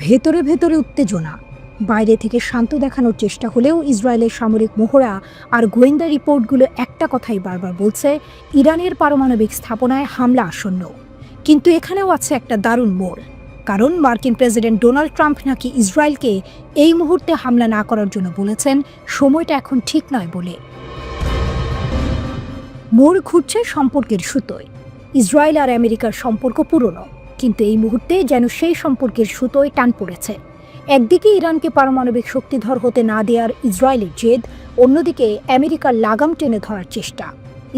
ভেতরে ভেতরে উত্তেজনা। বাইরে থেকে শান্ত দেখানোর চেষ্টা হলেও ইসরায়েলের সামরিক মহড়া আর গোয়েন্দা রিপোর্টগুলো একটা কথাই বারবার বলছে, ইরানের পারমাণবিক স্থাপনায় হামলা আসন্ন। কিন্তু এখানেও আছে একটা দারুণ মোড়, কারণ মার্কিন প্রেসিডেন্ট ডোনাল্ড ট্রাম্প নাকি ইসরায়েলকে এই মুহূর্তে হামলা না করার জন্য বলেছেন সময়টা এখন ঠিক নয় বলে। মোড় ঘুরছে সম্পর্কের সুতোয়। ইসরায়েল আর আমেরিকার সম্পর্ক পুরনো, কিন্তু এই মুহূর্তে যেন সেই সম্পর্কের সুতোয় টান পড়েছে। একদিকে ইরানকে পারমাণবিক শক্তিধর হতে না দেওয়ার ইসরায়েলের জেদ, অন্যদিকে আমেরিকার লাগাম টেনে ধরার চেষ্টা।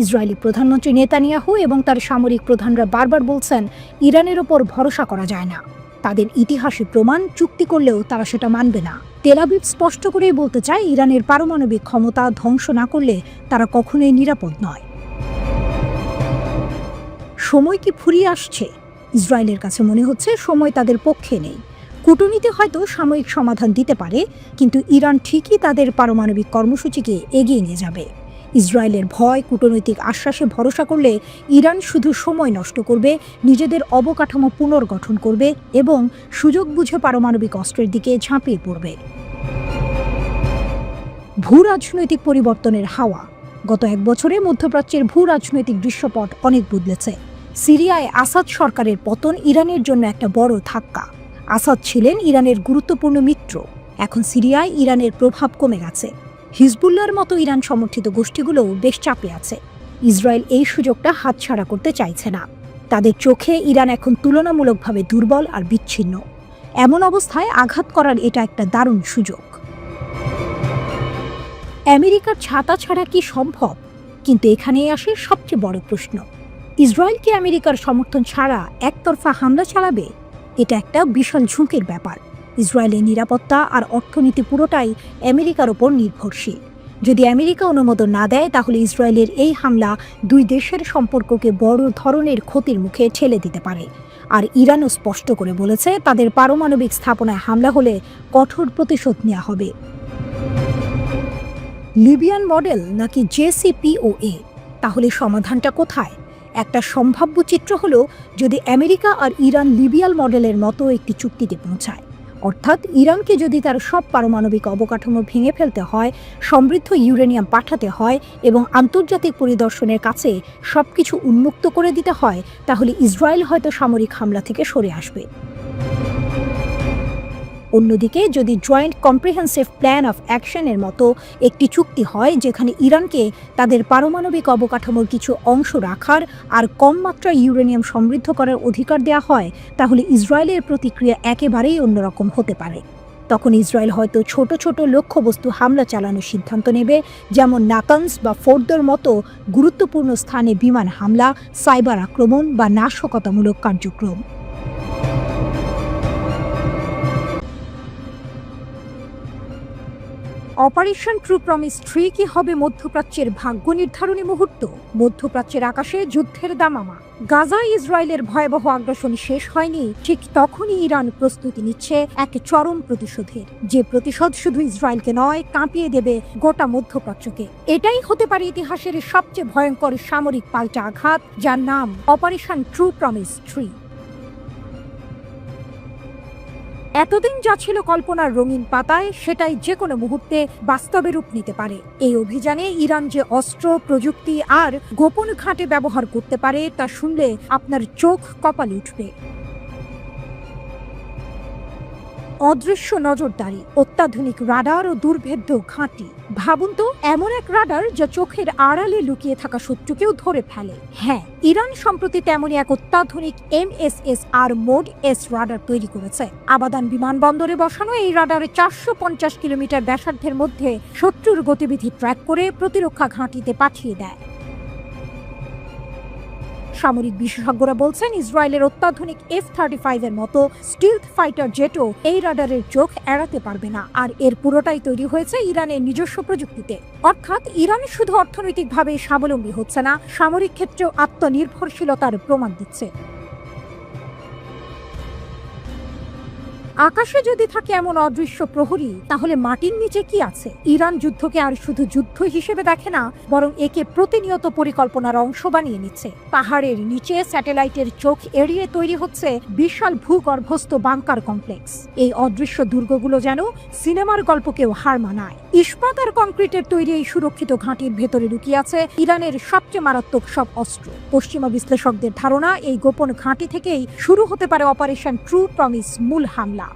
ইসরায়েলি প্রধানমন্ত্রী নেতানিয়াহু এবং তার সামরিক প্রধানরা বারবার বলছেন ইরানের ওপর ভরসা করা যায় না। তাদের ইতিহাসে প্রমাণ, চুক্তি করলেও তারা সেটা মানবে না। তেল আবিব স্পষ্ট করেই বলতে চায় ইরানের পারমাণবিক ক্ষমতা ধ্বংস না করলে তারা কখনোই নিরাপদ নয়। সময় কি ফুরিয়ে আসছে? ইসরায়েলের কাছে মনে হচ্ছে সময় তাদের পক্ষে নেই। কূটনীতি হয়তো সাময়িক সমাধান দিতে পারে, কিন্তু ইরান ঠিকই তাদের পারমাণবিক কর্মসূচিকে এগিয়ে নিয়ে যাবে। ইসরায়েলের ভয়, কূটনৈতিক আশ্বাসে ভরসা করলে ইরান শুধু সময় নষ্ট করবে, নিজেদের অবকাঠামো পুনর্গঠন করবে এবং সুযোগ বুঝে পারমাণবিক অস্ত্রের দিকে ঝাঁপিয়ে পড়বে। ভূ রাজনৈতিক পরিবর্তনের হাওয়া। গত এক বছরে মধ্যপ্রাচ্যের ভূ রাজনৈতিক দৃশ্যপট অনেক বদলেছে। সিরিয়ায় আসাদ সরকারের পতন ইরানের জন্য একটা বড় ধাক্কা। আসাদ ছিলেন ইরানের গুরুত্বপূর্ণ মিত্র। এখন সিরিয়ায় ইরানের প্রভাব কমে গেছে। হিজবুল্লাহর মতো ইরান সমর্থিত গোষ্ঠীগুলোও বেশ চাপে আছে। ইসরায়েল এই সুযোগটা হাতছাড়া করতে চাইছে না। তাদের চোখে ইরান এখন তুলনামূলকভাবে দুর্বল আর বিচ্ছিন্ন। এমন অবস্থায় আঘাত করার এটা একটা দারুণ সুযোগ। আমেরিকার ছাতা ছাড়া কি সম্ভব? কিন্তু এখানেই আসে সবচেয়ে বড় প্রশ্ন। ইসরায়েল কি আমেরিকার সমর্থন ছাড়া একতরফা হামলা চালাবে? এটা একটা বিশাল ঝুঁকির ব্যাপার। ইসরায়েলের নিরাপত্তা আর অর্থনীতি পুরোটাই আমেরিকার ওপর নির্ভরশীল। যদি আমেরিকা অনুমোদন না দেয়, তাহলে ইসরায়েলের এই হামলা দুই দেশের সম্পর্ককে বড় ধরনের ক্ষতির মুখে ঠেলে দিতে পারে। আর ইরানও স্পষ্ট করে বলেছে তাদের পারমাণবিক স্থাপনায় হামলা হলে কঠোর প্রতিশোধ নেওয়া হবে। লিবিয়ান মডেল নাকি জেসিপিওএ? তাহলে সমাধানটা কোথায়? একটা সম্ভাব্য চিত্র হলো যদি আমেরিকা আর ইরান লিবিয়ান মডেলের মতো একটি চুক্তিতে পৌঁছায়, অর্থাৎ ইরানকে যদি তার সব পারমাণবিক অবকাঠামো ভেঙে ফেলতে হয়, সমৃদ্ধ ইউরেনিয়াম পাঠাতে হয় এবং আন্তর্জাতিক পরিদর্শনের কাছে সবকিছু উন্মুক্ত করে দিতে হয়, তাহলে ইসরায়েল হয়তো সামরিক হামলা থেকে সরে আসবে। অন্যদিকে যদি জয়েন্ট কম্প্রিহেন্সিভ প্ল্যান অফ অ্যাকশনের মতো একটি চুক্তি হয়, যেখানে ইরানকে তাদের পারমাণবিক অবকাঠামোর কিছু অংশ রাখার আর কম মাত্রায় ইউরেনিয়াম সমৃদ্ধ করার অধিকার দেওয়া হয়, তাহলে ইসরায়েলের প্রতিক্রিয়া একেবারেই অন্যরকম হতে পারে। তখন ইসরায়েল হয়তো ছোট ছোট লক্ষ্যবস্তু হামলা চালানোর সিদ্ধান্ত নেবে, যেমন নাতানস বা ফোর্দোর মতো গুরুত্বপূর্ণ স্থানে বিমান হামলা, সাইবার আক্রমণ বা নাশকতামূলক কার্যক্রম। অপারেশন ট্রু প্রমিস 3 কি হবে মধ্যপ্রাচ্যের ভাগ্য নির্ধারণী মুহূর্ত? মধ্যপ্রাচ্যের আকাশে যুদ্ধের দামামা। গাজায় ইসরায়েলের ভয়াবহ আগ্রাসন শেষ হয়নি, ঠিক তখনই ইরান প্রস্তুতি নিচ্ছে এক চরম প্রতিশোধের, যে প্রতিশোধ শুধু ইসরায়েলকে নয়, কাঁপিয়ে দেবে গোটা মধ্যপ্রাচ্যকে। এটাই হতে পারে ইতিহাসের সবচেয়ে ভয়ঙ্কর সামরিক পাল্টা আঘাত, যার নাম অপারেশন ট্রু প্রমিস 3। এতদিন যা ছিল কল্পনার রঙিন পাতায়, সেটাই যে কোনো মুহূর্তে বাস্তবে রূপ নিতে পারে। এই অভিযানে ইরান যে অস্ত্র, প্রযুক্তি আর গোপন ঘাঁটে ব্যবহার করতে পারে, তা শুনলে আপনার চোখ কপালে উঠবে। অদৃশ্য নজরদারি, অত্যাধুনিক রাডার ও দুর্ভেদ্য ঘাঁটি। ভাবুন তো, এমন এক রাডার যা চোখের আড়ালে লুকিয়ে থাকা শত্রুকেও ধরে ফেলে। হ্যাঁ, ইরান সম্প্রতি তেমনই এক অত্যাধুনিক MSSR মোড এস রাডার তৈরি করেছে। আবাদান বিমানবন্দরে বসানো এই রাডারে 450 কিলোমিটার ব্যাসার্ধের মধ্যে শত্রুর গতিবিধি ট্র্যাক করে প্রতিরক্ষা ঘাঁটিতে পাঠিয়ে দেয়। সামরিক বিশেষজ্ঞরা বলছেন ইসরায়েলের অত্যাধুনিক F-35 এর মতো স্টিলথ ফাইটার জেটও এই রাডারের চোখ এড়াতে পারবে না। আর এর পুরোটাই তৈরি হয়েছে ইরানের নিজস্ব প্রযুক্তিতে। অর্থাৎ ইরান শুধু অর্থনৈতিকভাবে স্বাবলম্বী হচ্ছে না, সামরিক ক্ষেত্রেও আত্মনির্ভরশীলতার প্রমাণ দিচ্ছে। আকাশে যদি থাকে এমন অদৃশ্য প্রহরী, তাহলে মাটির নিচে কি আছে? ইরান যুদ্ধকে আর শুধু যুদ্ধ হিসেবে দেখে না, বরং একে প্রতিনিয়ত পরিকল্পনার অংশ বানিয়ে নিচ্ছে। পাহাড়ের নিচে স্যাটেলাইটের চোখ এড়িয়ে তৈরি হচ্ছে বিশাল ভূগর্ভস্থ বাংকার কমপ্লেক্স। এই অদৃশ্য দুর্গগুলো যেন সিনেমার গল্পকেও হার মানায়। ইস্পাত আর কংক্রিটের তৈরি এই সুরক্ষিত ঘাঁটির ভেতরে লুকিয়ে আছে ইরানের সবচেয়ে মারাত্মক সব অস্ত্র। পশ্চিমা বিশ্লেষকদের ধারণা, এই গোপন ঘাঁটি থেকেই শুরু হতে পারে অপারেশন ট্রু প্রমিস মূল হামলা।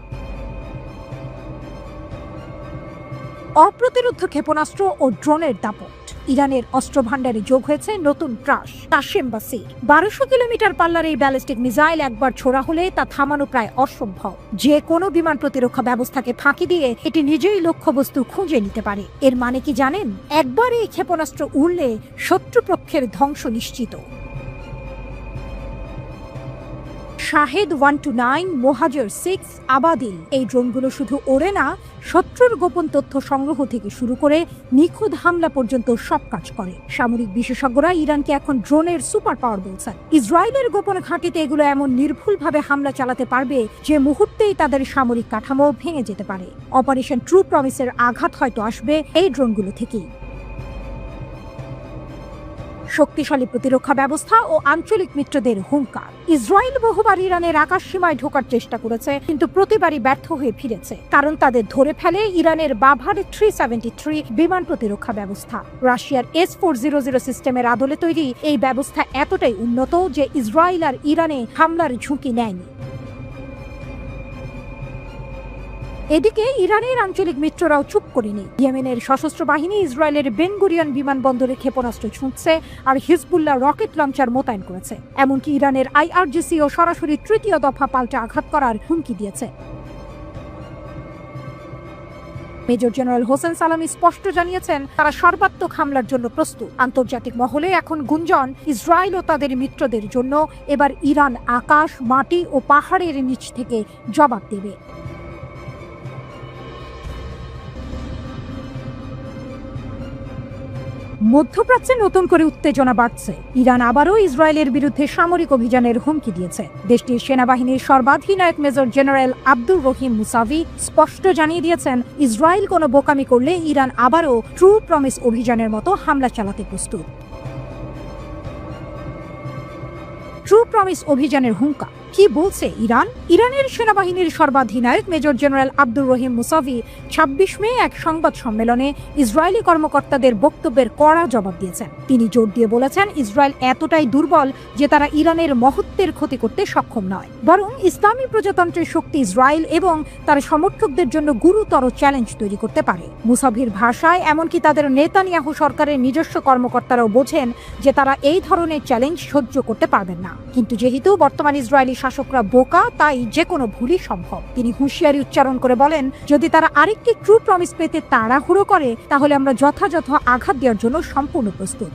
অপ্রতিরোধ ক্ষেপণাস্ত্র ও ড্রোনের দাপট। ইরানের অস্ত্র ভান্ডারে যোগ হয়েছে নতুন ত্রাস, কাশেম বাসির। 1200 কিলোমিটার পাল্লার এই ব্যালিস্টিক মিসাইল একবার ছোড়া হলে তা থামানো প্রায় অসম্ভব। যে কোনো বিমান প্রতিরক্ষা ব্যবস্থাকে ফাঁকি দিয়ে এটি নিজেই লক্ষ্যবস্তু খুঁজে নিতে পারে। এর মানে কি জানেন? একবার এই ক্ষেপণাস্ত্র উড়লে শত্রুপক্ষের ধ্বংস নিশ্চিত। শাহেদ 129, মোহাজের 6, আবাদিল, এই ড্রোনগুলো শুধু ওড়ে না, শত্রুর গোপন তথ্য সংগ্রহ থেকে শুরু করে নিখুঁত হামলা পর্যন্ত সব কাজ করে। সামরিক বিশেষজ্ঞরা ইরানকে এখন ড্রোনের সুপার পাওয়ার বলছেন। ইসরায়েলের গোপন ঘাঁটিতে এগুলো এমন নির্ভুলভাবে হামলা চালাতে পারবে যে মুহূর্তেই তাদের সামরিক কাঠামো ভেঙে যেতে পারে। অপারেশন ট্রু প্রমিসের আঘাত হয়তো আসবে এই ড্রোনগুলো থেকেই। শক্তিশালী প্রতিরক্ষা ব্যবস্থা ও আঞ্চলিক মিত্রদের হুঙ্কার। ইসরায়েল বহুবার ইরানের আকাশ সীমায় ঢোকার চেষ্টা করেছে, কিন্তু প্রতিবারই ব্যর্থ হয়ে ফিরেছে, কারণ তাদের ধরে ফেলে ইরানের বাভার 373 বিমান প্রতিরক্ষা ব্যবস্থা। রাশিয়ার S-400 সিস্টেমের আদলে তৈরি এই ব্যবস্থা এতটাই উন্নত যে ইসরায়েল আর ইরানে হামলার ঝুঁকি নেয়নি। এদিকে ইরানের আঞ্চলিক মিত্ররাও চুপ করেনি। ইয়েমেনের সশস্ত্র বাহিনী ইসরায়েলের বেন গুরিয়ন বিমানবন্দরে ক্ষেপণাস্ত্র ছুঁড়ছে আর হিজবুল্লাহ রকেট লঞ্চার মোতায়েন করেছে। এমনকি ইরানের IRGC ও সরাসরি তৃতীয় দফা পাল্টা আঘাত করার হুমকি দিয়েছে। মেজর জেনারেল হোসেন সালামি স্পষ্ট জানিয়েছেন, তারা সর্বাত্মক হামলার জন্য প্রস্তুত। আন্তর্জাতিক মহলে এখন গুঞ্জন, ইসরায়েল ও তাদের মিত্রদের জন্য এবার ইরান আকাশ, মাটি ও পাহাড়ের নিচ থেকে জবাব দেবে। মধ্যপ্রাচ্যে নতুন করে উত্তেজনা বাড়ছে। ইরান আবারও ইসরায়েলের বিরুদ্ধে সামরিক অভিযানের হুমকি দিয়েছে। দেশটির সেনাবাহিনীর সর্বাধিনায়ক major general Abdur Rahim Musavi স্পষ্ট জানিয়ে দিয়েছেন, ইসরায়েল কোনো বোকামি করলে ইরান আবারও ট্রু প্রমিস অভিযানের মতো হামলা চালাতে প্রস্তুত। ট্রু প্রমিস অভিযানের হুঙ্কার কি বলছে ইরান? ইরানের সেনাবাহিনীর সর্বাধিনায়ক major general Abdur Rahim Musavi 26 মে এক সংবাদ সম্মেলনে ইসরায়েলি কর্মকর্তাদের বক্তব্যের কড়া জবাব দিয়েছেন। তিনি জোর দিয়ে বলেছেন, ইসরায়েল এতটাই দুর্বল যে তারা ইরানের মহত্বের ক্ষতি করতে সক্ষম নয়, বরং ইসলামী প্রজাতন্ত্রের শক্তি ইসরায়েল এবং তার সমর্থকদের জন্য গুরুতর চ্যালেঞ্জ তৈরি করতে পারে। মুসাভির ভাষায়, এমনকি তাদের নেতানিয়াহু সরকারের নিজস্ব কর্মকর্তারাও বোঝেন যে তারা এই ধরনের চ্যালেঞ্জ সহ্য করতে পারবেন না। কিন্তু যেহেতু বর্তমান ইসরায়েলি শাসকরা বোকা, তাই যে কোনো ভুলই সম্ভব। তিনি হুঁশিয়ারি উচ্চারণ করে বলেন, যদি তারা আরেকটি ট্রু প্রমিস পেতে তাড়াহুড়ো করে, তাহলে আমরা যথাযথ আঘাত দেওয়ার জন্য সম্পূর্ণ প্রস্তুত।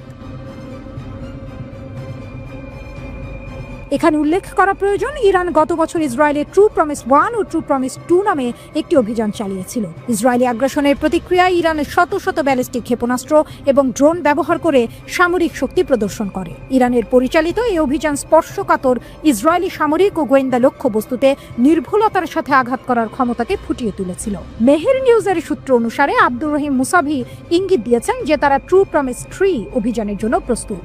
এখানে উল্লেখ করা প্রয়োজন, ইরান গত বছর ইসরায়েলের ট্রু প্রমিস 1 ও ট্রু প্রমিস 2 নামে একটি অভিযান চালিয়েছিল। ইসরায়েলি আগ্রাসনের প্রতিক্রিয়ায় ইরান শত শত ব্যালিস্টিক ক্ষেপণাস্ত্র এবং ড্রোন ব্যবহার করে সামরিক শক্তি প্রদর্শন করে। ইরানের পরিচালিত এই অভিযান স্পর্শকাতর ইসরায়েলি সামরিক ও গোয়েন্দা লক্ষ্যবস্তুতে নির্ভুলতার সাথে আঘাত করার ক্ষমতাকে ফুটিয়ে তুলেছিল। মেহের নিউজের সূত্র অনুসারে আব্দুর রহিম মুসাভি ইঙ্গিত দিয়েছেন যে তারা ট্রু প্রমিস 3 অভিযানের জন্য প্রস্তুত।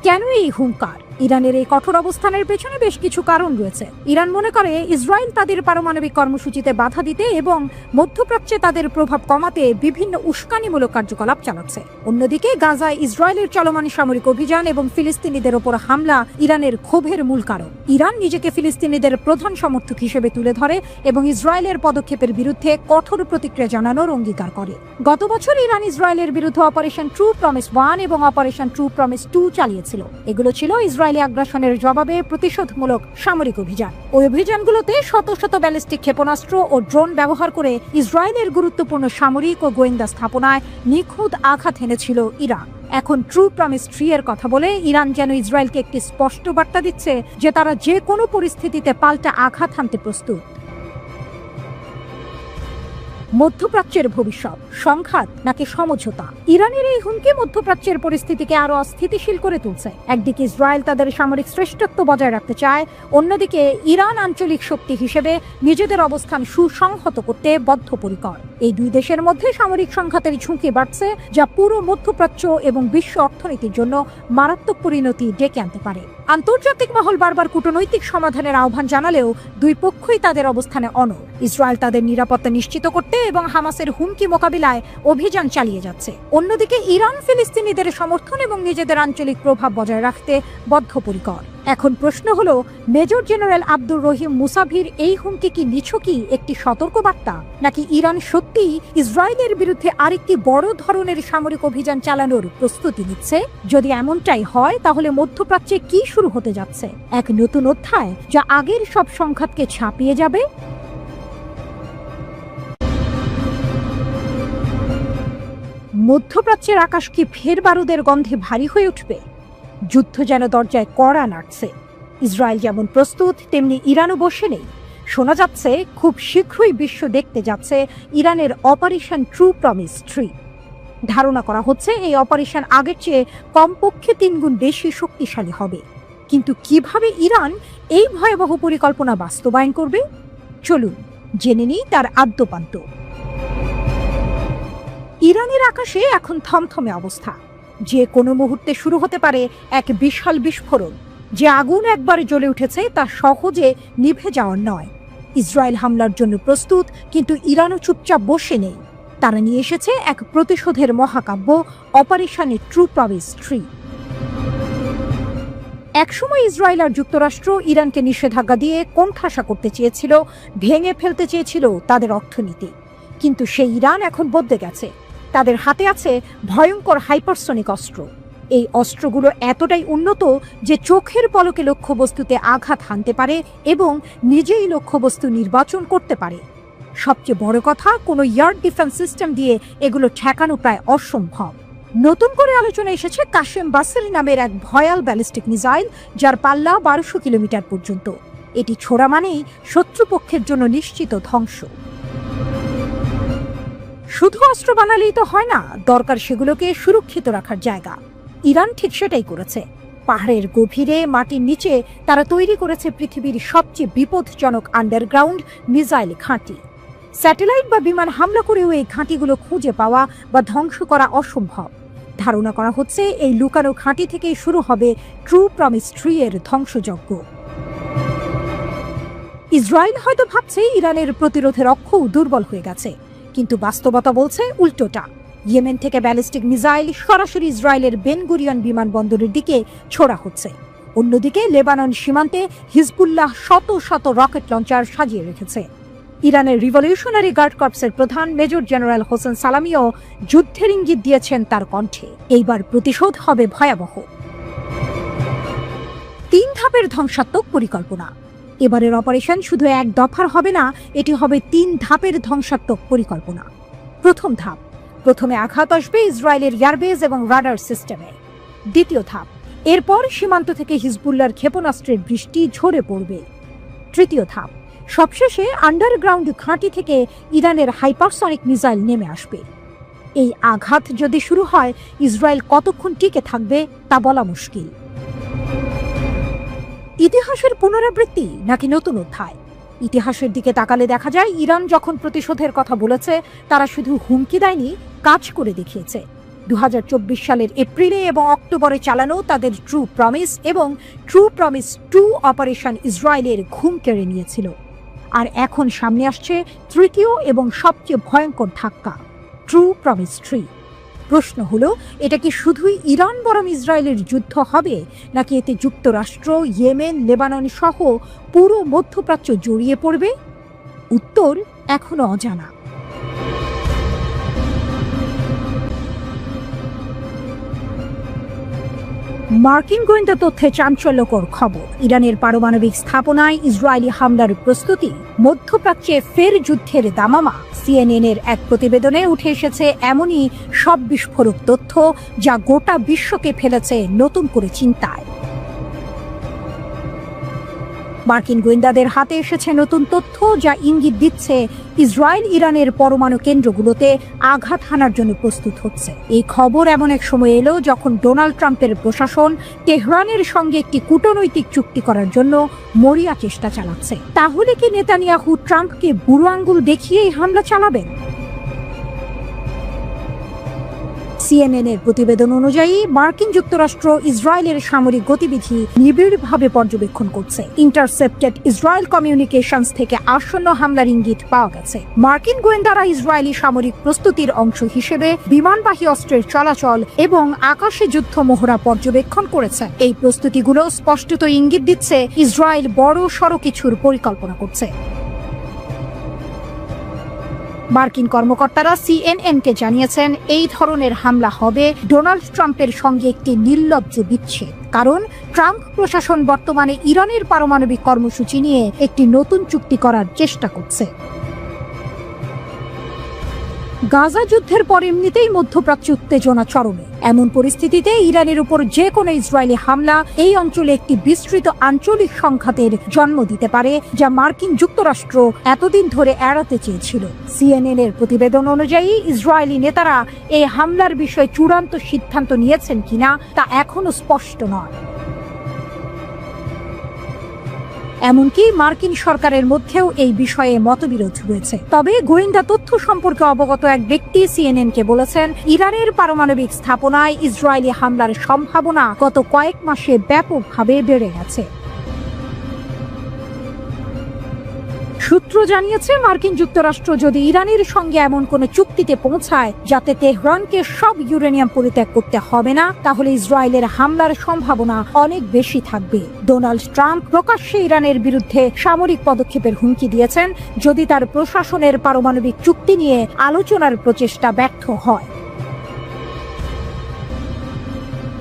কেন এই হুঙ্কার? ইরানের এই কঠোর অবস্থানের পেছনে বেশ কিছু কারণ রয়েছে। ইরান মনে করে ইসরায়েল তাদের পারমাণবিক কর্মসূচিতে বাধা দিতে এবং মধ্যপ্রাচ্যে তাদের প্রভাব কমাতে বিভিন্ন উস্কানিমূলক কার্যকলাপ চালাচ্ছে। অন্যদিকে গাজায় ইসরায়েলের চলমান সামরিক অভিযান এবং ফিলিস্তিনিদের ওপর হামলা ইরানের ক্ষোভের মূল কারণ। ইরান নিজেকে ফিলিস্তিনিদের প্রধান সমর্থক হিসেবে তুলে ধরে এবং ইসরায়েলের পদক্ষেপের বিরুদ্ধে কঠোর প্রতিক্রিয়া জানানোর অঙ্গীকার করে। গত বছর ইরান ইসরায়েলের বিরুদ্ধে অপারেশন ট্রু প্রমিস 1 এবং অপারেশন ট্রু প্রমিস 2 চালিয়েছিল। এগুলো ছিল ইসরায়েলি আগ্রাসনের জবাবে প্রতিশোধমূলক সামরিক অভিযান। ওই অভিযানগুলোতে শত শত ব্যালিস্টিক ক্ষেপণাস্ত্র ও ড্রোন ব্যবহার করে ইসরায়েলের গুরুত্বপূর্ণ সামরিক ও গোয়েন্দা স্থাপনায় নিখুঁত আঘাত এনেছিল ইরান। এখন ট্রু প্রমিস 3 এর কথা বলে ইরান যেন ইসরায়েলকে একটি স্পষ্ট বার্তা দিচ্ছে যে তারা যে কোনো পরিস্থিতিতে পাল্টা আঘাত হানতে প্রস্তুত। মধ্যপ্রাচ্যের ভবিষ্যৎ সংঘাত নাকি সমঝোতা? ইরানের এই হুমকি মধ্যপ্রাচ্যের পরিস্থিতিকে আরো অস্থিতিশীল করে তুলছে। একদিকে ইসরায়েল তাদের সামরিক শ্রেষ্ঠত্ব বজায় রাখতে চায়, অন্যদিকে ইরান আঞ্চলিক শক্তি হিসেবে নিজেদের অবস্থান সুসংহত করতে বদ্ধপরিকর। এই দুই দেশের মধ্যে সামরিক সংঘাতের ঝুঁকি বাড়ছে, যা পুরো মধ্যপ্রাচ্য এবং বিশ্ব অর্থনীতির জন্য মারাত্মক পরিণতি ডেকে আনতে পারে। আন্তর্জাতিক মহল বারবার কূটনৈতিক সমাধানের আহ্বান জানালেও দুই পক্ষই তাদের অবস্থানে অনড়। ইসরায়েল তাদের নিরাপত্তা নিশ্চিত করতে এবং হামাসের হুমকি মোকাবিলায় অভিযান চালিয়ে যাচ্ছে। অন্যদিকে ইরান ফিলিস্তিনিদের সমর্থন এবং নিজেদের আঞ্চলিক প্রভাব বজায় রাখতে বদ্ধপরিকর। এখন প্রশ্ন হলো, মেজর জেনারেল আব্দুর রহিম মুসাভির এই হুমকি কি নিছকই একটি সতর্কবার্তা, নাকি ইরান সত্যিই ইসরায়েলের বিরুদ্ধে আরেকটি বড় ধরনের সামরিক অভিযান চালানোর প্রস্তুতি নিচ্ছে? যদি এমনটাই হয়, তাহলে মধ্যপ্রাচ্যে কি শুরু হতে যাচ্ছে? এক নতুন অধ্যায় যা আগের সব সংঘাতকে ছাপিয়ে যাবে? মধ্যপ্রাচ্যের আকাশ কি ফের বারুদের গন্ধে ভারী হয়ে উঠবে? যুদ্ধ যেন দরজায় কড়া নাড়ছে। ইসরায়েল যেমন প্রস্তুত, তেমনি ইরানও বসে নেই। শোনা যাচ্ছে খুব শীঘ্রই বিশ্ব দেখতে যাচ্ছে ইরানের অপারেশন ট্রু প্রমিস 3। ধারণা করা হচ্ছে এই অপারেশন আগের চেয়ে কমপক্ষে 3 গুণ বেশি শক্তিশালী হবে। কিন্তু কিভাবে ইরান এই ভয়াবহ পরিকল্পনা বাস্তবায়ন করবে? চলুন জেনে নিই তার আদ্যোপান্ত। ইরানের আকাশে এখন থমথমে অবস্থা। যে কোনো মুহূর্তে শুরু হতে পারে এক বিশাল বিস্ফোরণ। যে আগুন একবার জ্বলে উঠেছে তা সহজে নিভে যাওয়ার নয়। ইসরায়েল হামলার জন্য প্রস্তুত, কিন্তু ইরানও চুপচাপ বসে নেই। তারা নিয়ে এসেছে এক প্রতিশোধের মহাকাব্য, অপারেশন ট্রু প্রমিস 3। একসময় ইসরায়েল আর যুক্তরাষ্ট্র ইরানকে নিষেধাজ্ঞা দিয়ে কোণঠাসা করতে চেয়েছিল, ভেঙে ফেলতে চেয়েছিল তাদের অর্থনীতি। কিন্তু সেই ইরান এখন বদলে গেছে। তাদের হাতে আছে ভয়ঙ্কর হাইপারসনিক অস্ত্র। এই অস্ত্রগুলো এতটাই উন্নত যে চোখের পলকে লক্ষ্যবস্তুতে আঘাত হানতে পারে এবং নিজেই লক্ষ্যবস্তু নির্বাচন করতে পারে। সবচেয়ে বড় কথা, কোনো এয়ার ডিফেন্স সিস্টেম দিয়ে এগুলো ঠেকানো প্রায় অসম্ভব। নতুন করে আলোচনা এসেছে কাশেম বাসেল নামের এক ভয়াল ব্যালিস্টিক মিসাইল, যার পাল্লা 1200 কিলোমিটার পর্যন্ত। এটি ছোড়া মানেই শত্রুপক্ষের জন্য নিশ্চিত ধ্বংস। শুধু অস্ত্র বানালেই তো হয় না, দরকার সেগুলোকে সুরক্ষিত রাখার জায়গা। ইরান ঠিক সেটাই করেছে। পাহাড়ের গভীরে মাটির নিচে তারা তৈরি করেছে পৃথিবীর সবচেয়ে বিপজ্জনক আন্ডারগ্রাউন্ড মিসাইল ঘাঁটি। স্যাটেলাইট বা বিমান হামলা করেও এই ঘাঁটিগুলো খুঁজে পাওয়া বা ধ্বংস করা অসম্ভব। ধারণা করা হচ্ছে এই লুকানো ঘাঁটি থেকেই শুরু হবে ট্রু প্রমিস 3 এর ধ্বংসযজ্ঞ। ইসরায়েল হয়তো ভাবছে ইরানের প্রতিরোধের অক্ষও দুর্বল হয়ে গেছে, কিন্তু বাস্তবতা বলছে উল্টোটা। ইয়েমেন থেকে ব্যালিস্টিক মিসাইল সরাসরি ইসরায়েলের বেন গুরিয়ন বিমানবন্দরের দিকে ছোড়া হচ্ছে। অন্যদিকে লেবানন সীমান্তে হিজবুল্লাহ শত শত রকেট লঞ্চার সাজিয়ে রেখেছে। ইরানের রিভলিউশনারি গার্ড কর্পসের প্রধান মেজর জেনারেল হোসেন সালামিও যুদ্ধের ইঙ্গিত দিয়েছেন তার কণ্ঠে। এইবার প্রতিশোধ হবে ভয়াবহ। 3 ধাপের ধ্বংসাত্মক পরিকল্পনা। এবারের অপারেশন শুধু এক দফার হবে না, এটি হবে 3 ধাপের ধ্বংসাত্মক পরিকল্পনা। প্রথম ধাপ, প্রথমে আঘাত আসবে ইসরায়েলের এয়ারবেস এবং রাডার সিস্টেমে। দ্বিতীয় ধাপ, এরপর সীমান্ত থেকে হিজবুল্লাহর ক্ষেপণাস্ত্রের বৃষ্টি ঝরে পড়বে। তৃতীয় ধাপ, সবশেষে আন্ডারগ্রাউন্ড ঘাঁটি থেকে ইরানের হাইপারসনিক মিসাইল নেমে আসবে। এই আঘাত যদি শুরু হয়, ইসরায়েল কতক্ষণ টিকে থাকবে তা বলা মুশকিল। ইতিহাসের পুনরাবৃত্তি নাকি নতুন অধ্যায়? ইতিহাসের দিকে তাকালে দেখা যায়, ইরান যখন প্রতিশোধের কথা বলেছে, তারা শুধু হুমকি দেয়নি, কাজ করে দেখিয়েছে। 2024 সালের এপ্রিলে এবং অক্টোবরে চালানো তাদের ট্রু প্রমিস এবং ট্রু প্রমিস 2 অপারেশন ইসরায়েলের ঘুম কেড়ে নিয়েছিল। আর এখন সামনে আসছে তৃতীয় এবং সবচেয়ে ভয়ঙ্কর ধাক্কা, ট্রু প্রমিস 3। প্রশ্ন হলো, এটা কি শুধুই ইরান বরং ইসরায়েলের যুদ্ধ হবে, নাকি এতে যুক্তরাষ্ট্র, ইয়েমেন, লেবানন সহ পুরো মধ্যপ্রাচ্য জড়িয়ে পড়বে? উত্তর এখনো অজানা। মার্কিন গোয়েন্দা তথ্যে চাঞ্চল্যকর খবর। ইরানের পারমাণবিক স্থাপনায় ইসরায়েলি হামলার প্রস্তুতি, মধ্যপ্রাচ্যে ফের যুদ্ধের দামামা। CNN এর এক প্রতিবেদনে উঠে এসেছে এমনই সব বিস্ফোরক তথ্য, যা গোটা বিশ্বকে ফেলেছে নতুন করে চিন্তায়। মার্কিন গোয়েন্দাদের হাতে এসেছে নতুন তথ্য, যা ইঙ্গিত দিচ্ছে ইসরায়েল ইরানের পরমাণু কেন্দ্রগুলোতে আঘাত হানার জন্য প্রস্তুত হচ্ছে। এই খবর এমন এক সময় এলো যখন ডোনাল্ড ট্রাম্পের প্রশাসন তেহরানের সঙ্গে একটি কূটনৈতিক চুক্তি করার জন্য মরিয়া চেষ্টা চালাচ্ছে। তাহলে কি নেতানিয়াহু ট্রাম্পকে বুড়ো আঙ্গুল দেখিয়েই হামলা চালাবেন? সিএনএন-এর প্রতিবেদন অনুযায়ী মার্কিন যুক্তরাষ্ট্র ইসরায়েলের সামরিক গতিবিধি নিবিড়ভাবে পর্যবেক্ষণ করছে। ইন্টারসেপ্টেড ইসরায়েল কমিউনিকেশনস থেকে আসন্ন হামলার ইঙ্গিত পাওয়া গেছে। মার্কিন গোয়েন্দারা ইসরায়েলি সামরিক প্রস্তুতির অংশ হিসেবে বিমানবাহী অস্ত্রের চলাচল এবং আকাশে যুদ্ধ মহড়া পর্যবেক্ষণ করেছে। এই প্রস্তুতিগুলো স্পষ্টত ইঙ্গিত দিচ্ছে ইসরায়েল বড় সড় কিছুর পরিকল্পনা করছে। মার্কিন কর্মকর্তারা সিএনএন-কে জানিয়েছেন, এই ধরনের হামলা হবে ডোনাল্ড ট্রাম্পের সঙ্গে একটি নির্লজ্জ বিচ্ছেদ। কারণ ট্রাম্প প্রশাসন বর্তমানে ইরানের পারমাণবিক কর্মসূচি নিয়ে একটি নতুন চুক্তি করার চেষ্টা করছে। গাজা যুদ্ধের পর এমনিতেই মধ্যপ্রাচ্যে উত্তেজনা চরমে। এমন পরিস্থিতিতে ইরানের উপর যে কোনো ইসরায়েলি হামলা এই অঞ্চলে একটি বিস্তৃত আঞ্চলিক সংঘাতের জন্ম দিতে পারে, যা মার্কিন যুক্তরাষ্ট্র এতদিন ধরে এড়াতে চেয়েছিল। সিএনএন-এর প্রতিবেদন অনুযায়ী ইসরায়েলি নেতারা এই হামলার বিষয়ে চূড়ান্ত সিদ্ধান্ত নিয়েছেন কিনা তা এখনো স্পষ্ট নয়। এমনকি মার্কিন সরকারের মধ্যেও এই বিষয়ে মতবিরোধ রয়েছে। তবে গোয়েন্দা তথ্য সম্পর্কে অবগত এক ব্যক্তি সিএনএন-কে বলেছেন, ইরানের পারমাণবিক স্থাপনায় ইসরায়েলি হামলার সম্ভাবনা গত কয়েক মাসে ব্যাপকভাবে বেড়ে গেছে। সূত্র জানিয়েছে, মার্কিন যুক্তরাষ্ট্র যদি ইরানের সঙ্গে এমন কোনো চুক্তিতে পৌঁছায় যাতে তেহরানকে সব ইউরেনিয়াম পরিত্যাগ করতে হবে না, তাহলে ইসরায়েলের হামলার সম্ভাবনা অনেক বেশি থাকবে। ডোনাল্ড ট্রাম্প প্রকাশ্যে ইরানের বিরুদ্ধে সামরিক পদক্ষেপের হুমকি দিয়েছেন যদি তার প্রশাসনের পারমাণবিক চুক্তি নিয়ে আলোচনার প্রচেষ্টা ব্যর্থ হয়।